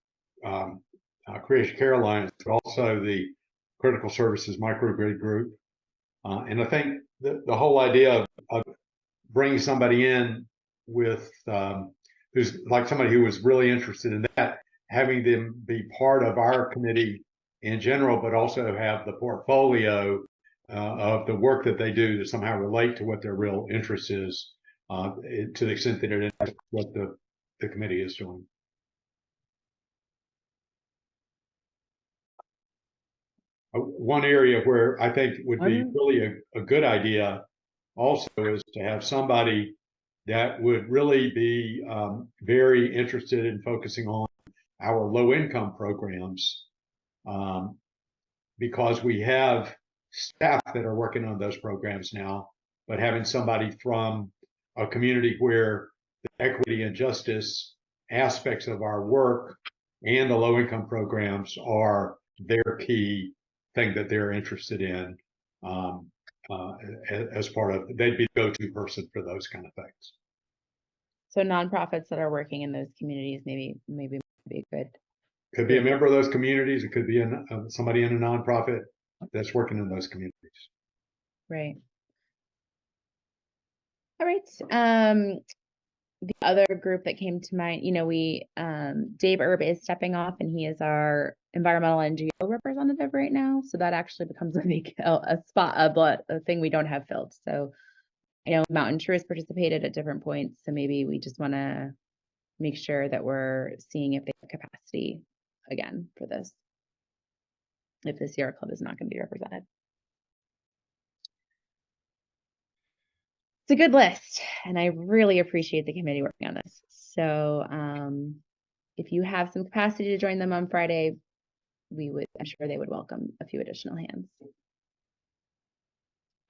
Creation Care Alliance, but also the Critical Services Microgrid Group. And I think the whole idea of bringing somebody in with who's like somebody who was really interested in that, having them be part of our committee in general, but also have the portfolio of the work that they do to somehow relate to what their real interest is, to the extent that it is what the committee is doing. One area where I think would be really a good idea also is to have somebody that would really be very interested in focusing on our low-income programs, because we have staff that are working on those programs now, but having somebody from a community where the equity and justice aspects of our work and the low-income programs are their key thing that they're interested in, as part of, they'd be the go-to person for those kind of things. So nonprofits that are working in those communities maybe be good. Could be a member of those communities. It could be somebody in a nonprofit that's working in those communities. Right. All right. The other group that came to mind, Dave Erb is stepping off, and he is our environmental NGO representative right now. So that actually becomes a thing we don't have filled. So I know Mountain True has participated at different points. So maybe we just want to make sure that we're seeing if they have capacity again for this, if the Sierra Club is not going to be represented. It's a good list, and I really appreciate the committee working on this. So if you have some capacity to join them on Friday, I'm sure they would welcome a few additional hands.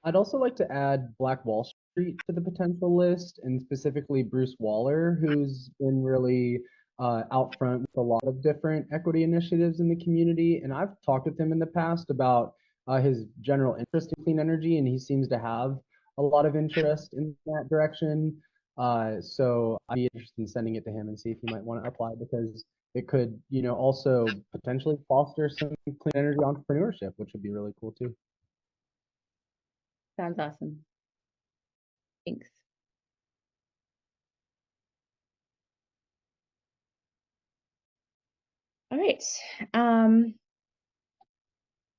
I'd also like to add Black Wall Street to the potential list, and specifically Bruce Waller, who's been really out front with a lot of different equity initiatives in the community. And I've talked with him in the past about his general interest in clean energy, and he seems to have a lot of interest in that direction. So I'd be interested in sending it to him and see if he might want to apply, because it could, also potentially foster some clean energy entrepreneurship, which would be really cool too. Sounds awesome. Thanks. All right.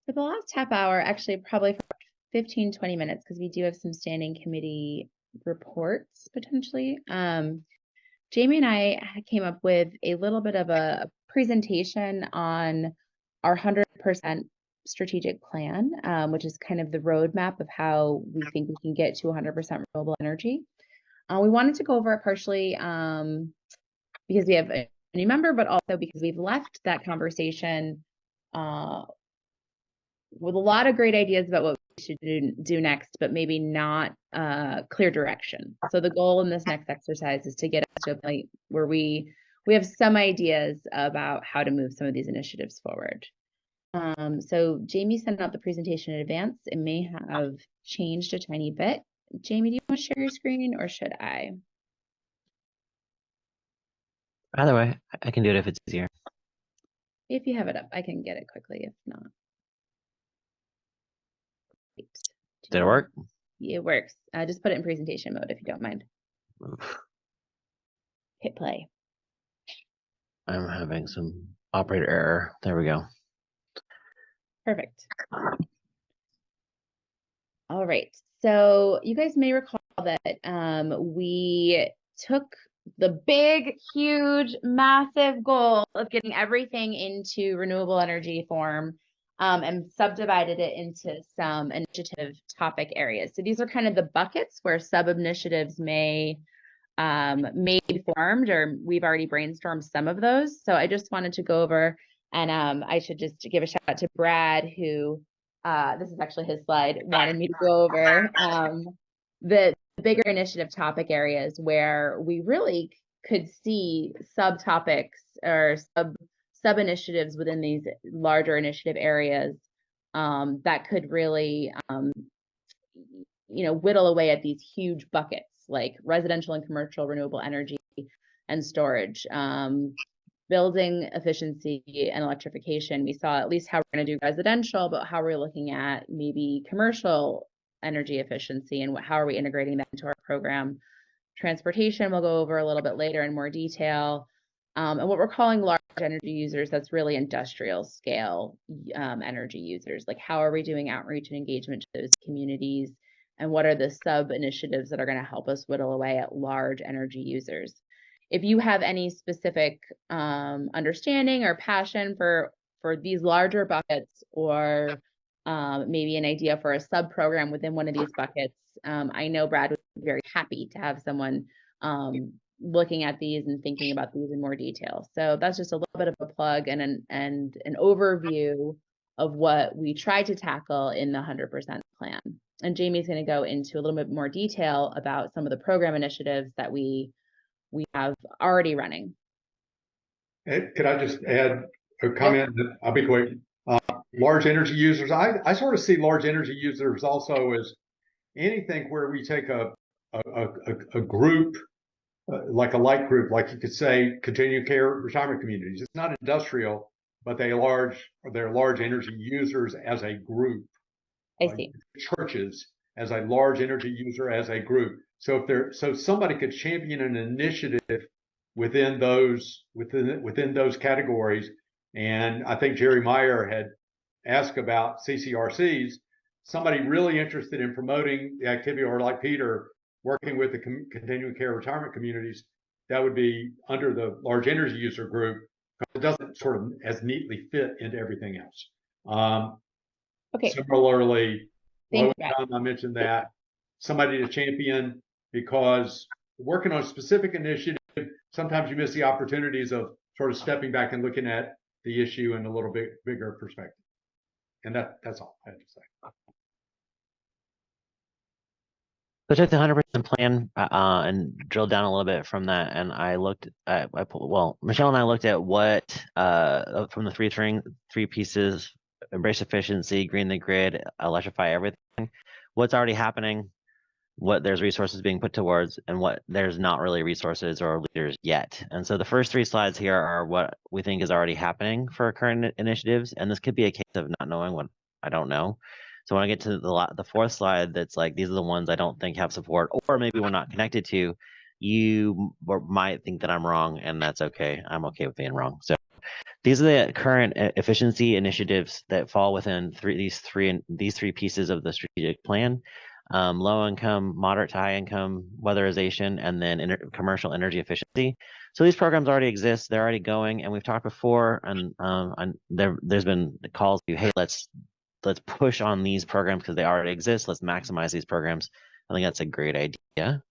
For the last half hour, actually probably for 15, 20 minutes, because we do have some standing committee reports potentially. Jamie and I came up with a little bit of a presentation on our 100% strategic plan, which is kind of the roadmap of how we think we can get to 100% renewable energy. We wanted to go over it partially because we have a new member, but also because we've left that conversation with a lot of great ideas about what we should do next, but maybe not clear direction. So the goal in this next exercise is to get us to a point where we have some ideas about how to move some of these initiatives forward. So Jamie sent out the presentation in advance. It may have changed a tiny bit. Jamie, do you want to share your screen, or should I? Either way, I can do it if it's easier. If you have it up, I can get it quickly. If not. Did it work? It works. Just put it in presentation mode if you don't mind. Hit play. I'm having some operator error. There we go. Perfect. All right. So you guys may recall that we took the big, huge, massive goal of getting everything into renewable energy form, and subdivided it into some initiative topic areas. So these are kind of the buckets where sub-initiatives may be formed, or we've already brainstormed some of those. So I just wanted to go over, and I should just give a shout out to Brad, who this is actually his slide, wanted me to go over the bigger initiative topic areas where we really could see subtopics or sub initiatives within these larger initiative areas that could really whittle away at these huge buckets like residential and commercial renewable energy and storage, building efficiency and electrification. We saw at least how we're going to do residential, but how we're looking at maybe commercial energy efficiency and how are we integrating that into our program. Transportation we'll go over a little bit later in more detail. And what we're calling large energy users, that's really industrial scale energy users. Like how are we doing outreach and engagement to those communities? And what are the sub initiatives that are going to help us whittle away at large energy users? If you have any specific understanding or passion for these larger buckets, or maybe an idea for a sub program within one of these buckets, I know Brad would be very happy to have someone looking at these and thinking about these in more detail. So that's just a little bit of a plug and an overview of what we tried to tackle in the 100% plan. And Jamie's going to go into a little bit more detail about some of the program initiatives that we have already running. Could I just add a comment? I'll be quick. Large energy users, I sort of see large energy users also as anything where we take a group, like a light group, like you could say continuing care retirement communities. It's not industrial, but they're large energy users as a group. I see. Churches as a large energy user as a group. So somebody could champion an initiative within those categories. And I think Jerry Meyer had asked about CCRCs. Somebody really interested in promoting the activity, or like Peter, working with the continuing care retirement communities, that would be under the large energy user group. It doesn't sort of as neatly fit into everything else. Okay. Similarly, Thanks, I mentioned that somebody to champion, because working on a specific initiative, sometimes you miss the opportunities of sort of stepping back and looking at the issue in a little bit bigger perspective. And that's all I have to say. So I took the 100% plan and drilled down a little bit from that, and I looked at, Michelle and I looked at what from the three pieces: embrace efficiency, green the grid, electrify everything. What's already happening, what there's resources being put towards, and what there's not really resources or leaders yet. And so the first three slides here are what we think is already happening for current initiatives, and this could be a case of not knowing what I don't know. So when I get to the fourth slide, that's like, these are the ones I don't think have support, or maybe we're not connected to, you might think that I'm wrong, and that's okay. I'm okay with being wrong. So these are the current efficiency initiatives that fall within these three pieces of the strategic plan: low income, moderate to high income, weatherization, and then commercial energy efficiency. So these programs already exist; they're already going, and we've talked before, and there's been calls to, hey, let's push on these programs because they already exist. Let's maximize these programs. I think that's a great idea.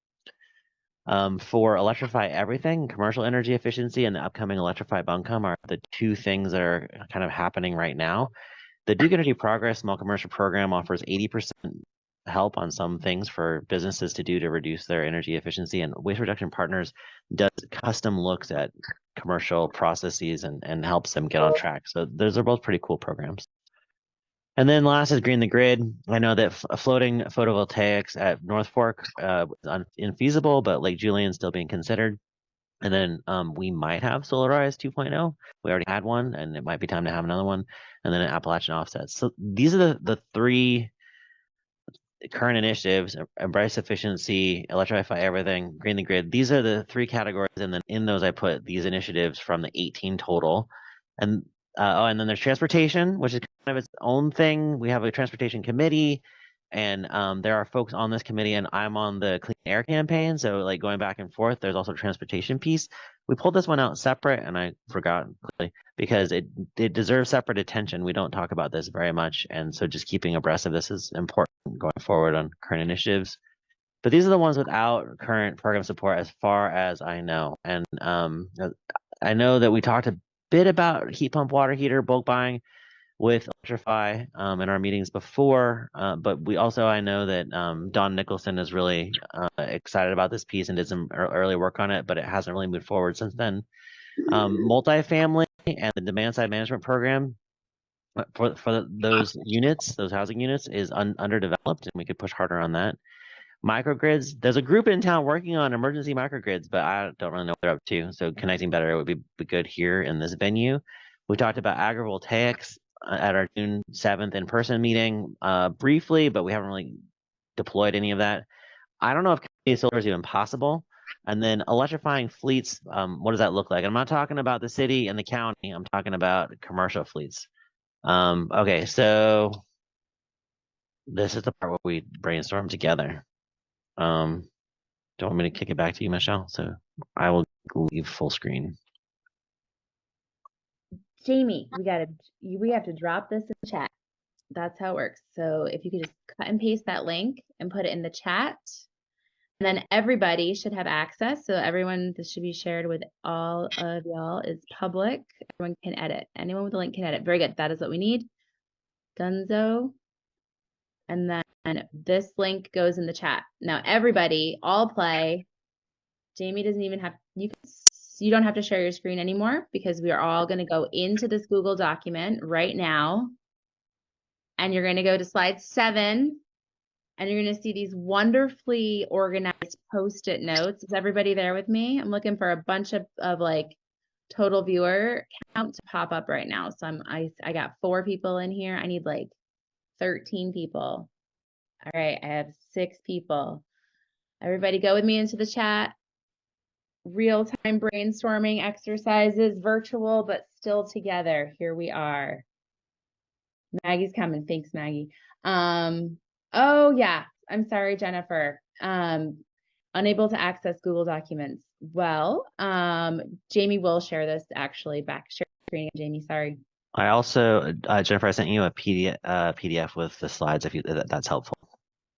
For electrify everything, commercial energy efficiency and the upcoming electrify Buncombe are the two things that are kind of happening right now. The Duke Energy Progress Small Commercial Program offers 80% help on some things for businesses to do to reduce their energy efficiency, and Waste Reduction Partners does custom looks at commercial processes and helps them get on track. So those are both pretty cool programs. And then last is green the grid. I know that floating photovoltaics at North Fork is infeasible, but Lake Julian's still being considered. And then we might have Solarize 2.0. We already had one, and it might be time to have another one. And then an Appalachian offset. So these are the three current initiatives: embrace efficiency, electrify everything, green the grid. These are the three categories, and then in those I put these initiatives from the 18 total. And and then there's transportation, which is kind of its own thing. We have a transportation committee, And there are folks on this committee, and I'm on the clean air campaign. So like going back and forth, there's also a transportation piece. We pulled this one out separate, and I forgot clearly because it deserves separate attention. We don't talk about this very much. And so just keeping abreast of this is important going forward on current initiatives. But these are the ones without current program support as far as I know. And I know that we talked a bit about heat pump water heater bulk buying with Electrify in our meetings before, but we also, I know that Don Nicholson is really excited about this piece and did some early work on it, but it hasn't really moved forward since then. Multifamily and the demand side management program for those units, those housing units, is underdeveloped, and we could push harder on that. Microgrids, there's a group in town working on emergency microgrids, but I don't really know what they're up to. So connecting better would be good here in this venue. We talked about agrivoltaics at our June 7th in-person meeting briefly, but we haven't really deployed any of that. I don't know if community solar is even possible. And then electrifying fleets, what does that look like? I'm not talking about the city and the county. I'm talking about commercial fleets. Okay, so this is the part where we brainstorm together. Don't want me to kick it back to you, Michelle? So I will leave full screen. Jamie, we have to drop this in the chat. That's how it works. So if you could just cut and paste that link and put it in the chat, and then everybody should have access. So this should be shared with all of y'all. It's public. Everyone can edit. Anyone with a link can edit. Very good. That is what we need. Dunzo. And then this link goes in the chat. Now everybody, all play. Jamie doesn't even have, you don't have to share your screen anymore because we are all going to go into this Google document right now. And you're going to go to slide 7 and you're going to see these wonderfully organized post-it notes. Is everybody there with me? I'm looking for a bunch of like total viewer count to pop up right now. So I got 4 people in here. I need like 13 people. All right, I have 6 people. Everybody go with me into the chat. Real-time brainstorming exercises, virtual, but still together. Here we are. Maggie's coming. Thanks, Maggie. Oh yeah, I'm sorry, Jennifer. Unable to access Google Documents. Well, Jamie will share this actually share screen, Jamie, sorry. I also, Jennifer, I sent you a PDF with the slides if that's helpful.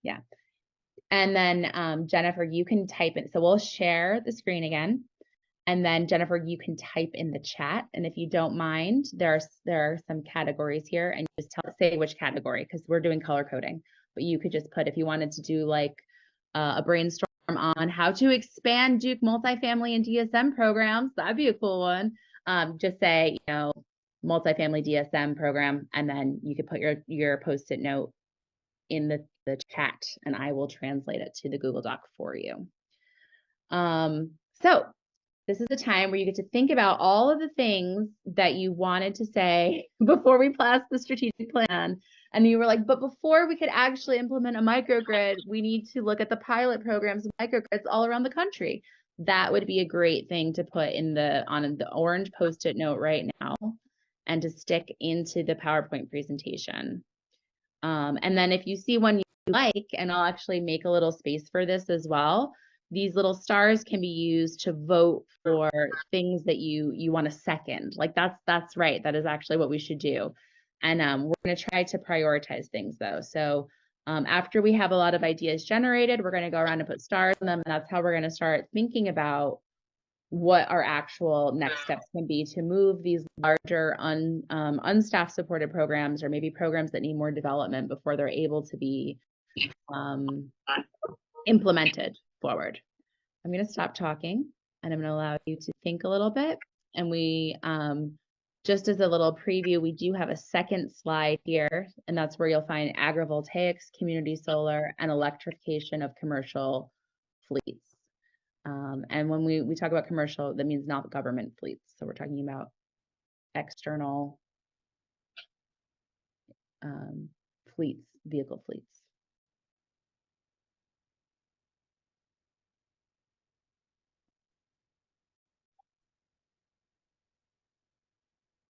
Yeah. And then Jennifer, you can type it. So we'll share the screen again. And then Jennifer, you can type in the chat. And if you don't mind, there are some categories here, and just say which category, because we're doing color coding. But you could just put, if you wanted to do like a brainstorm on how to expand Duke multifamily and DSM programs, that'd be a cool one. Just say, multifamily DSM program, and then you could put your post-it note in the chat, and I will translate it to the Google Doc for you. So this is the time where you get to think about all of the things that you wanted to say before we passed the strategic plan. And you were like, but before we could actually implement a microgrid, we need to look at the pilot programs of microgrids all around the country. That would be a great thing to put on the orange post-it note right now and to stick into the PowerPoint presentation. And then if you see one you like, and I'll actually make a little space for this as well, these little stars can be used to vote for things that you want to second. Like that's right. That is actually what we should do. And we're going to try to prioritize things though. So after we have a lot of ideas generated, we're going to go around and put stars on them. And that's how we're going to start thinking about what our actual next steps can be to move these larger unstaff supported programs, or maybe programs that need more development before they're able to be implemented forward. I'm going to stop talking and I'm going to allow you to think a little bit. And we, just as a little preview, we do have a second slide here, and that's where you'll find agrivoltaics, community solar, and electrification of commercial fleets. And when we talk about commercial, that means not government fleets. So we're talking about external fleets, vehicle fleets.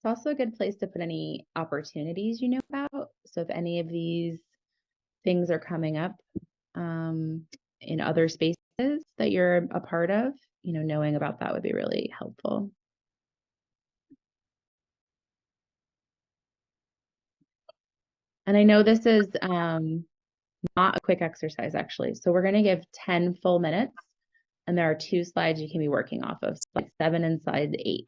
It's also a good place to put any opportunities you know about. So if any of these things are coming up in other spaces that you're a part of, knowing about that would be really helpful. And I know this is not a quick exercise, actually. So we're going to give 10 full minutes, and there are 2 slides you can be working off of, slide 7 and slide 8.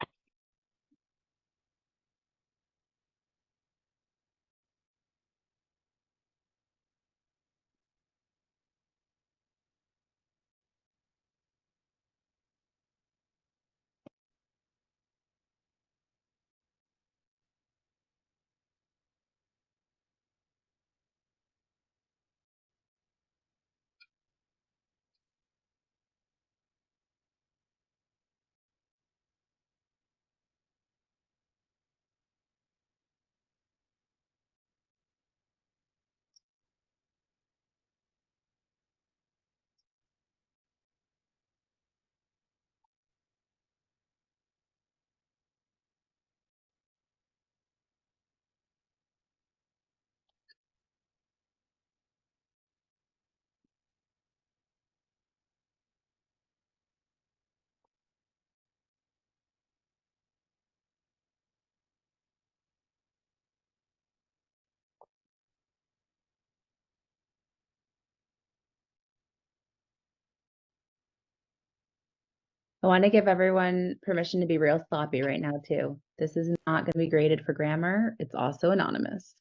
I want to give everyone permission to be real sloppy right now, too. This is not going to be graded for grammar. It's also anonymous.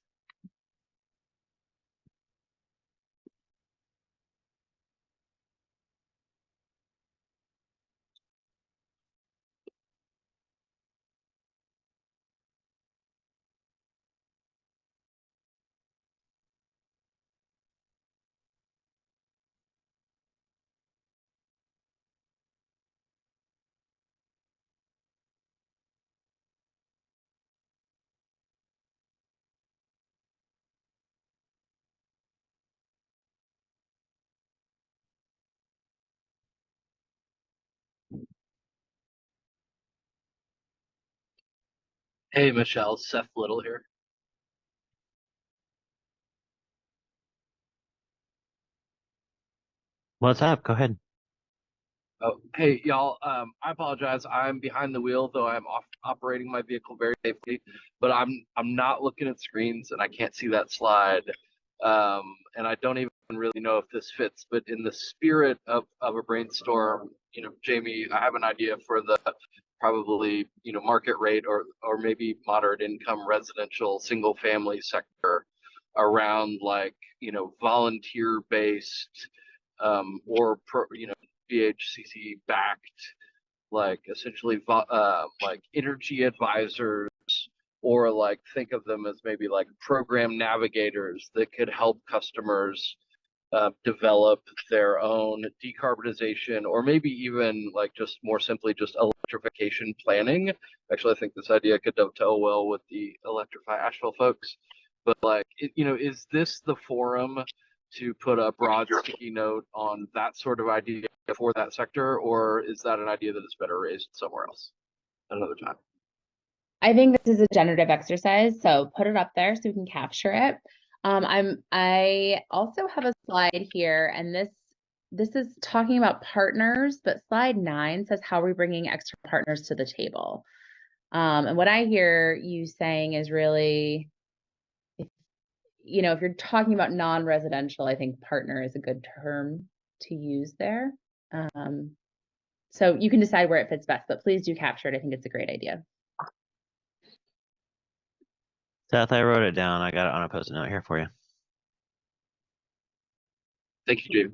Hey, Michelle, Seth Little here. What's up? Go ahead. Oh, hey, y'all. I apologize. I'm behind the wheel, though I'm operating my vehicle very safely. But I'm not looking at screens, and I can't see that slide. And I don't even really know if this fits. But in the spirit of a brainstorm, Jamie, I have an idea for the probably market rate or maybe moderate income residential single family sector around like volunteer based or BHCC backed, like essentially like energy advisors, or like think of them as maybe like program navigators that could help customers develop their own decarbonization, or maybe even like just more simply just electrification planning. Actually, I think this idea could dovetail well with the Electrify Asheville folks. But like, is this the forum to put a broad sticky note on that sort of idea for that sector, or is that an idea that is better raised somewhere else another time? I think this is a generative exercise, so put it up there so we can capture it. I also have a slide here, and this is talking about partners, but slide 9 says how are we bringing extra partners to the table. And what I hear you saying is really, if you're talking about non-residential, I think partner is a good term to use there. So you can decide where it fits best, but please do capture it. I think it's a great idea. Seth, I wrote it down. I got it on a post-it note here for you. Thank you, Jamie.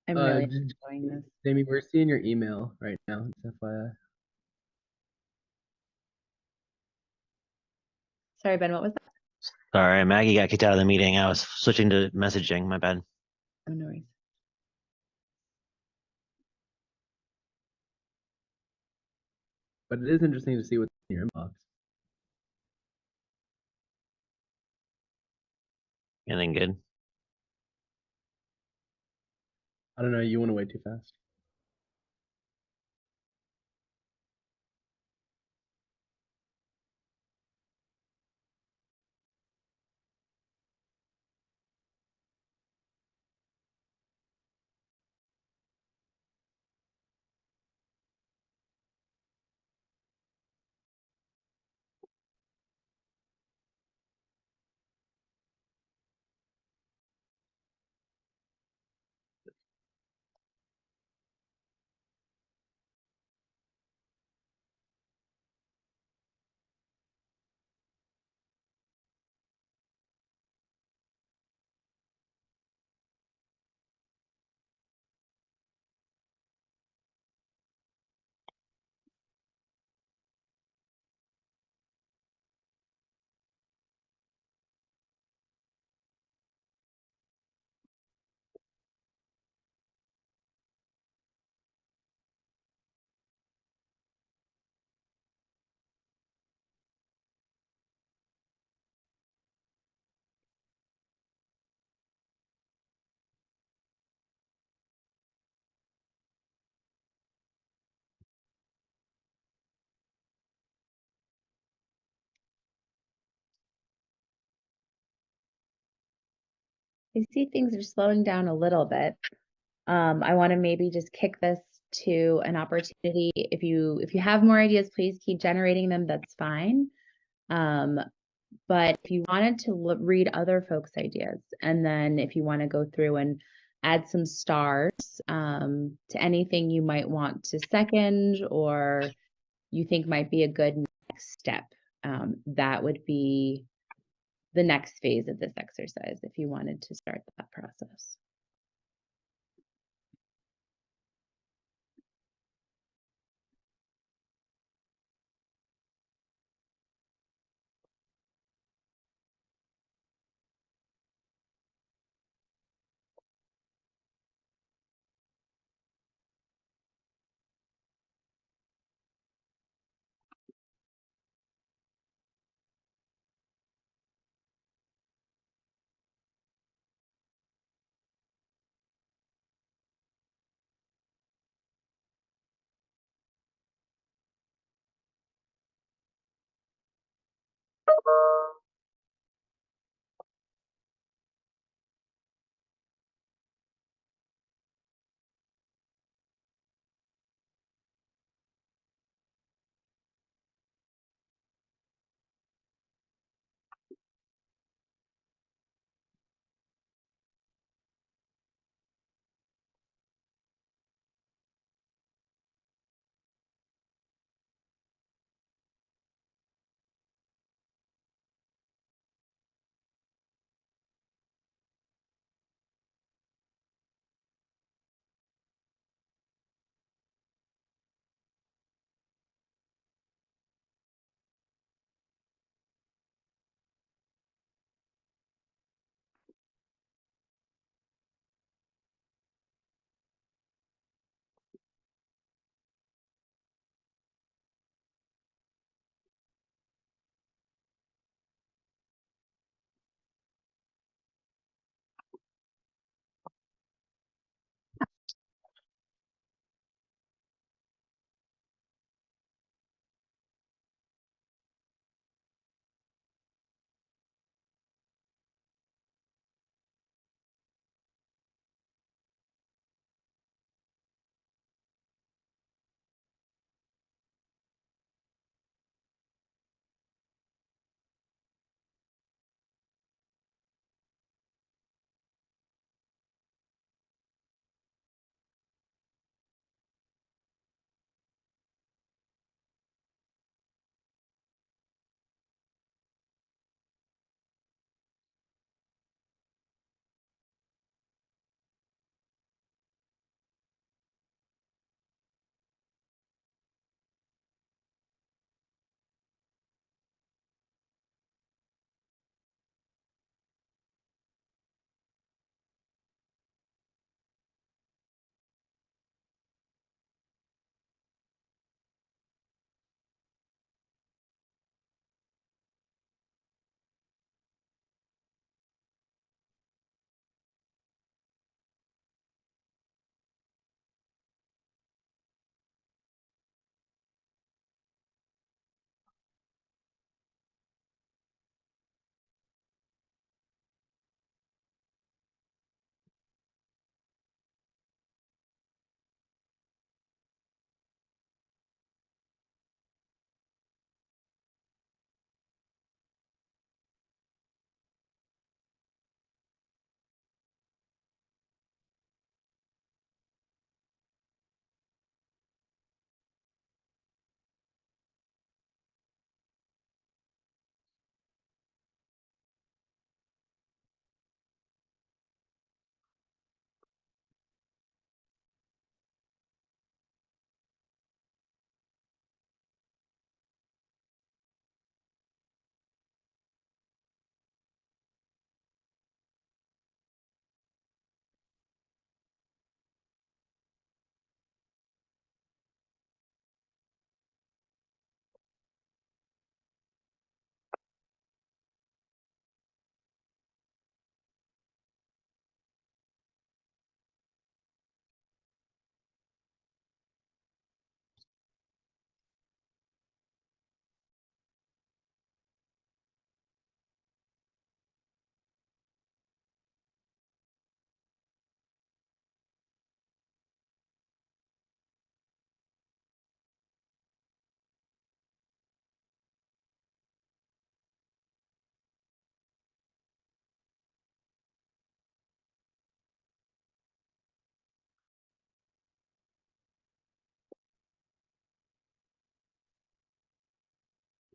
I'm really enjoying this. Jamie, we're seeing your email right now. FYI. Sorry, Ben, what was that? Sorry, Maggie got kicked out of the meeting. I was switching to messaging. My bad. Oh, no worries. But it is interesting to see what's in your inbox. Anything good? I don't know. You went away too fast. I see things are slowing down a little bit. I want to maybe just kick this to an opportunity. If you have more ideas, please keep generating them. That's fine. But if you wanted to read other folks' ideas, and then if you want to go through and add some stars to anything you might want to second or you think might be a good next step, that would be the next phase of this exercise if you wanted to start that process.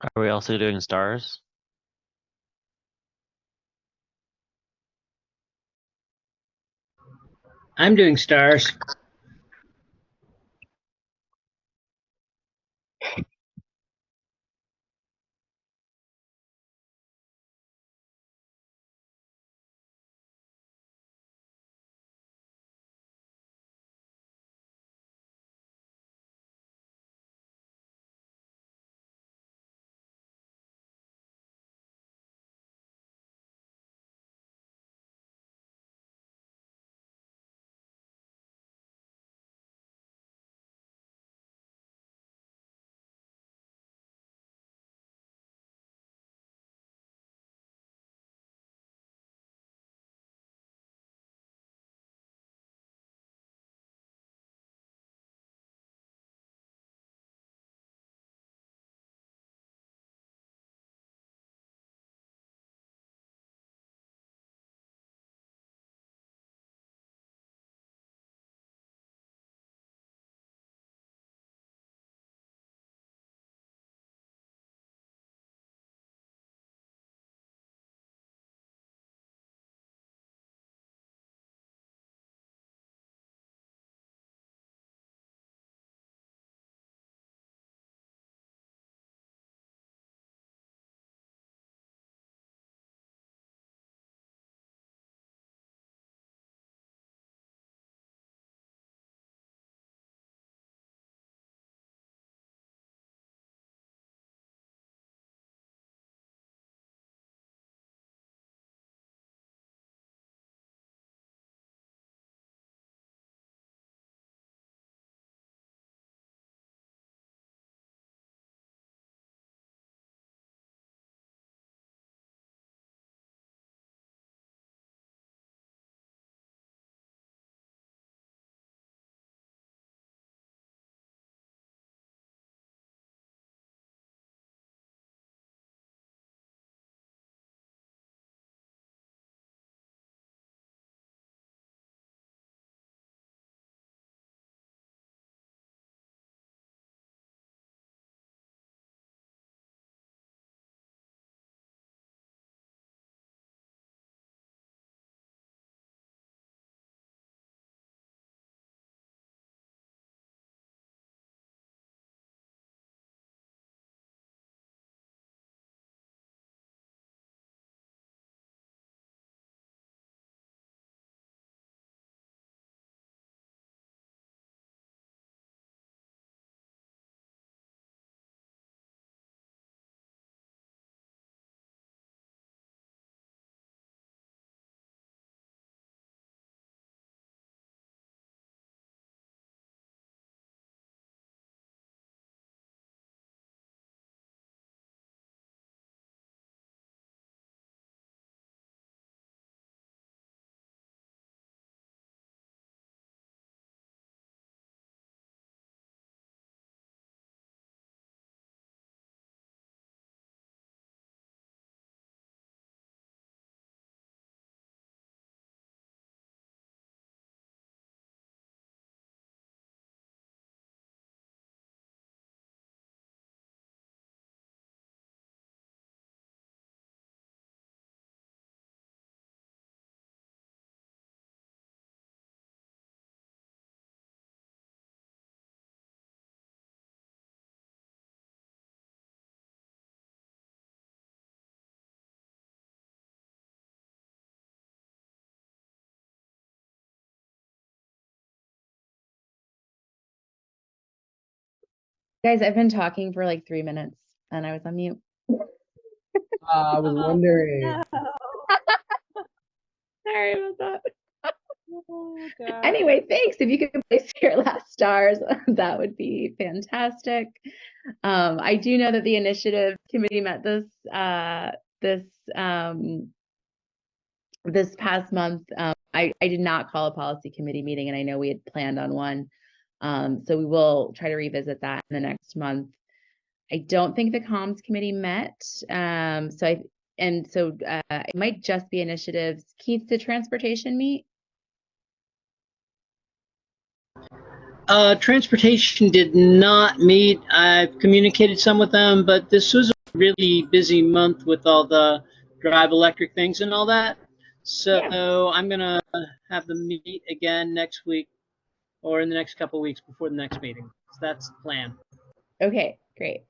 Are we also doing stars? I'm doing stars. Guys, I've been talking for like 3 minutes and I was on mute. I was wondering. Sorry about that. Oh, God. Anyway, thanks. If you could place your last stars, that would be fantastic. I do know that the initiative committee met this past month. I did not call a policy committee meeting, and I know we had planned on one. So we will try to revisit that in the next month. I don't think the comms committee met. So it might just be initiatives. Keith, did transportation meet? Transportation did not meet. I've communicated some with them, but this was a really busy month with all the drive electric things and all that. So I'm gonna have them meet again next week or in the next couple of weeks before the next meeting. So that's the plan. Okay, great.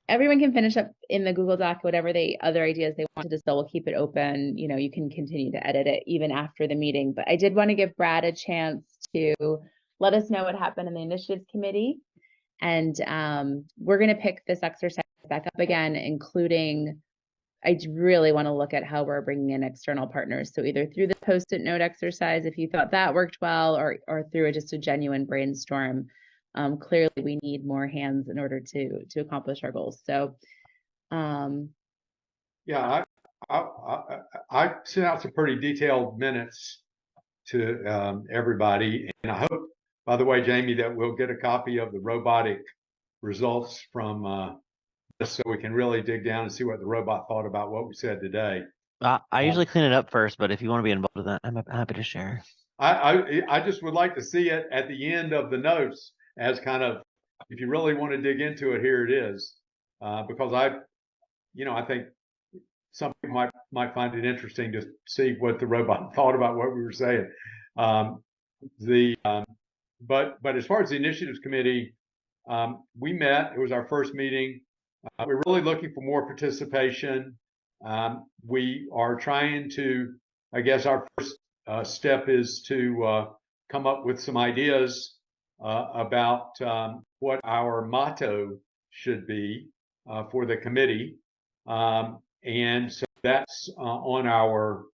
Everyone can finish up in the Google Doc whatever other ideas they want to distill. We'll keep it open. You know, you can continue to edit it even after the meeting. But I did want to give Brad a chance to let us know what happened in the initiatives committee. And we're going to pick this exercise back up again, including, I really want to look at how we're bringing in external partners. So either through the Post-it note exercise, if you thought that worked well, or through just a genuine brainstorm. Clearly, we need more hands in order to accomplish our goals. So, yeah, I sent out some pretty detailed minutes to everybody, and I hope, by the way, Jamie, that we'll get a copy of the robotic results from this, so we can really dig down and see what the robot thought about what we said today. I usually clean it up first, but if you want to be involved with that, I'm happy to share. I just would like to see it at the end of the notes as kind of, if you really want to dig into it, here it is, because I think some people might find it interesting to see what the robot thought about what we were saying. But as far as the initiatives committee, we met. It was our first meeting. We're really looking for more participation. We are trying to, I guess our first step is to come up with some ideas about what our motto should be for the committee. And so that's on our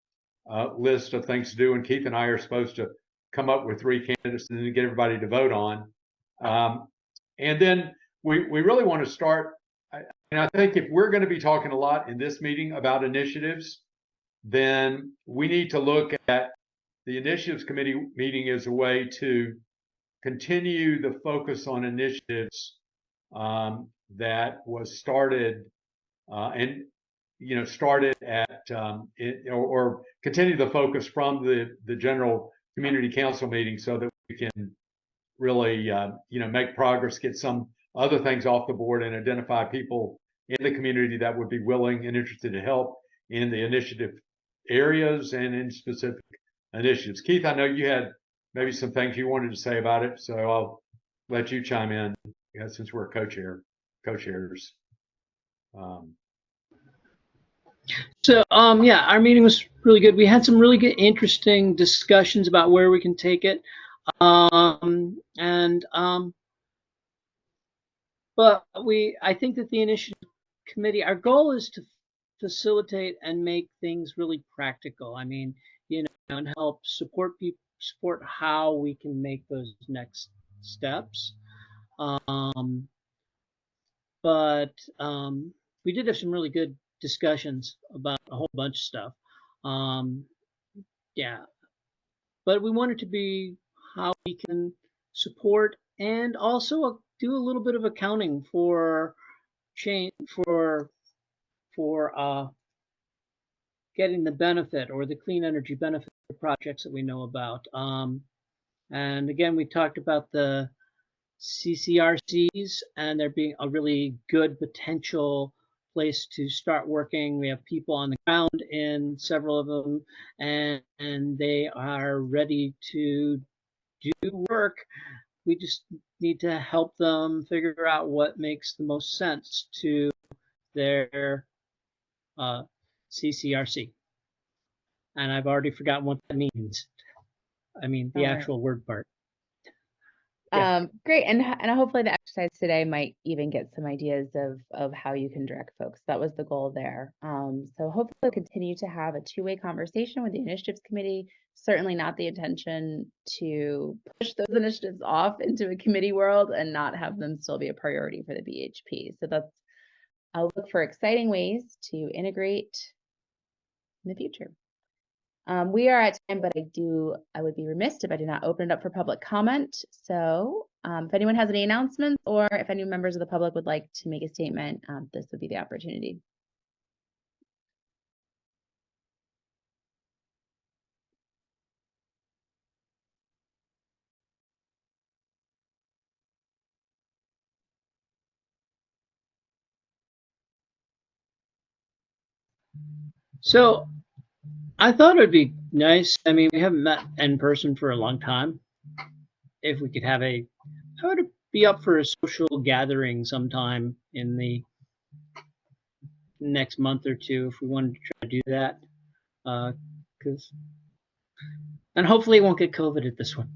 list of things to do. And Keith and I are supposed to come up with 3 candidates and then get everybody to vote on. And then we really want to start. And I think if we're going to be talking a lot in this meeting about initiatives, then we need to look at the initiatives committee meeting as a way to continue the focus on initiatives that was started and started at or continue the focus from the general community council meeting, so that we can really make progress, get some other things off the board, and identify people in the community that would be willing and interested to help in the initiative areas and in specific initiatives. Keith, I know you had maybe some things you wanted to say about it, so I'll let you chime in since we're co-chairs. So yeah, our meeting was really good. We had some really good, interesting discussions about where we can take it. But I think that the initiative committee, our goal is to facilitate and make things really practical. I mean, and help support people, support how we can make those next steps. But we did have some really good discussions about a whole bunch of stuff. Yeah, but we want it to be how we can support and also do a little bit of accounting for change for getting the benefit or the clean energy benefit projects that we know about. And again, we talked about the CCRCs and there being a really good potential place to start working. We have people on the ground in several of them, and they are ready to do work. We just need to help them figure out what makes the most sense to their CCRC. And I've already forgotten what that means. I mean, the actual word part. Yeah. Great, and hopefully the exercise today might even get some ideas of how you can direct folks. That was the goal there. So hopefully we'll continue to have a two-way conversation with the initiatives committee. Certainly not the intention to push those initiatives off into a committee world and not have them still be a priority for the BHP. So I'll look for exciting ways to integrate in the future. We are at time, but I would be remiss if I did not open it up for public comment. So if anyone has any announcements or if any members of the public would like to make a statement, this would be the opportunity. So I thought it'd be nice. I mean, we haven't met in person for a long time. If we could have I would be up for a social gathering sometime in the next month or two if we wanted to try to do that. And hopefully it won't get COVID at this one.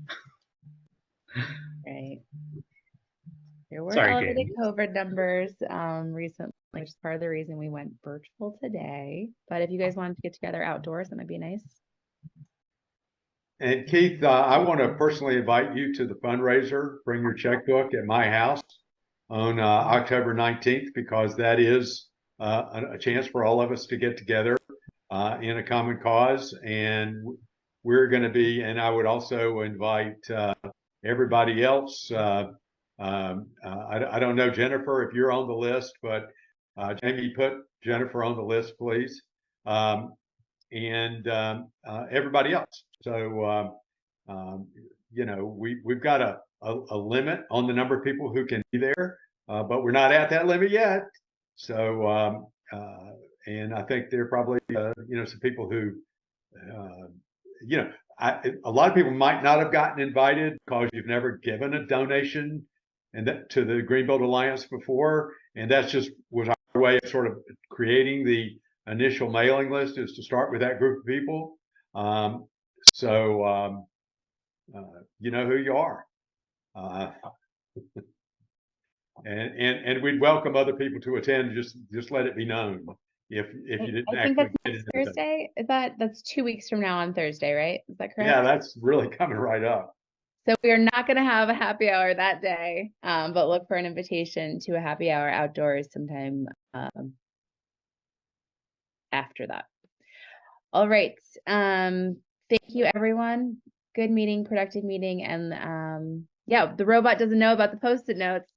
Right. There were Sorry, elevated Jamie. COVID numbers recently, which is part of the reason we went virtual today. But if you guys wanted to get together outdoors, that might be nice. And Keith, I want to personally invite you to the fundraiser. Bring your checkbook at my house on October 19th, because that is a chance for all of us to get together in a common cause. And we're going to be, and I would also invite everybody else. I don't know, Jennifer, if you're on the list, but Jamie, put Jennifer on the list, please. And everybody else. So, you know, we've got a limit on the number of people who can be there, but we're not at that limit yet. So, and I think there are probably, you know, some people who, you know, a lot of people might not have gotten invited because you've never given a donation to the Greenbelt Alliance before. And that's just was our way of sort of creating the initial mailing list, is to start with that group of people. You know who you are. And we'd welcome other people to attend. Just let it be known if you didn't I think actually that's get next Thursday. That's 2 weeks from now on Thursday, right? Is that correct? Yeah, that's really coming right up. So we are not going to have a happy hour that day, but look for an invitation to a happy hour outdoors sometime after that. All right. Thank you, everyone. Good meeting, productive meeting. And yeah, the robot doesn't know about the Post-it notes.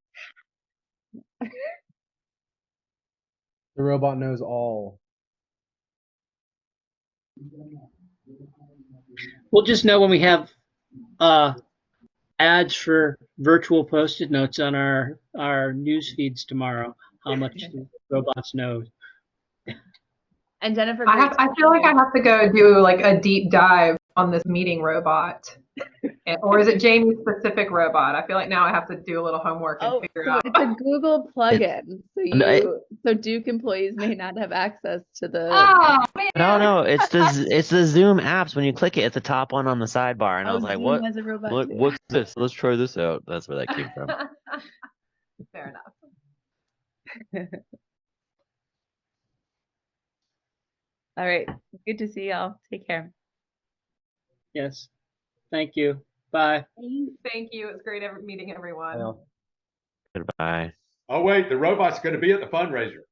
The robot knows all. We'll just know when we have ads for virtual Post-it notes on our news feeds tomorrow, how much the robots know. And Jennifer, I feel like I have to go do like a deep dive on this meeting robot. Or is it Jamie's specific robot? I feel like now I have to do a little homework and figure out. It's a Google plugin. So Duke employees may not have access to the. Oh, man. No, it's the Zoom apps. When you click it, it's the top one on the sidebar, and I was like, Zoom "What? has a robot too. What's this? Let's try this out." That's where that came from. Fair enough. All right. Good to see y'all. Take care. Yes. Thank you. Bye. Thank you. It's great meeting everyone. Goodbye. Oh, wait, the robot's going to be at the fundraiser.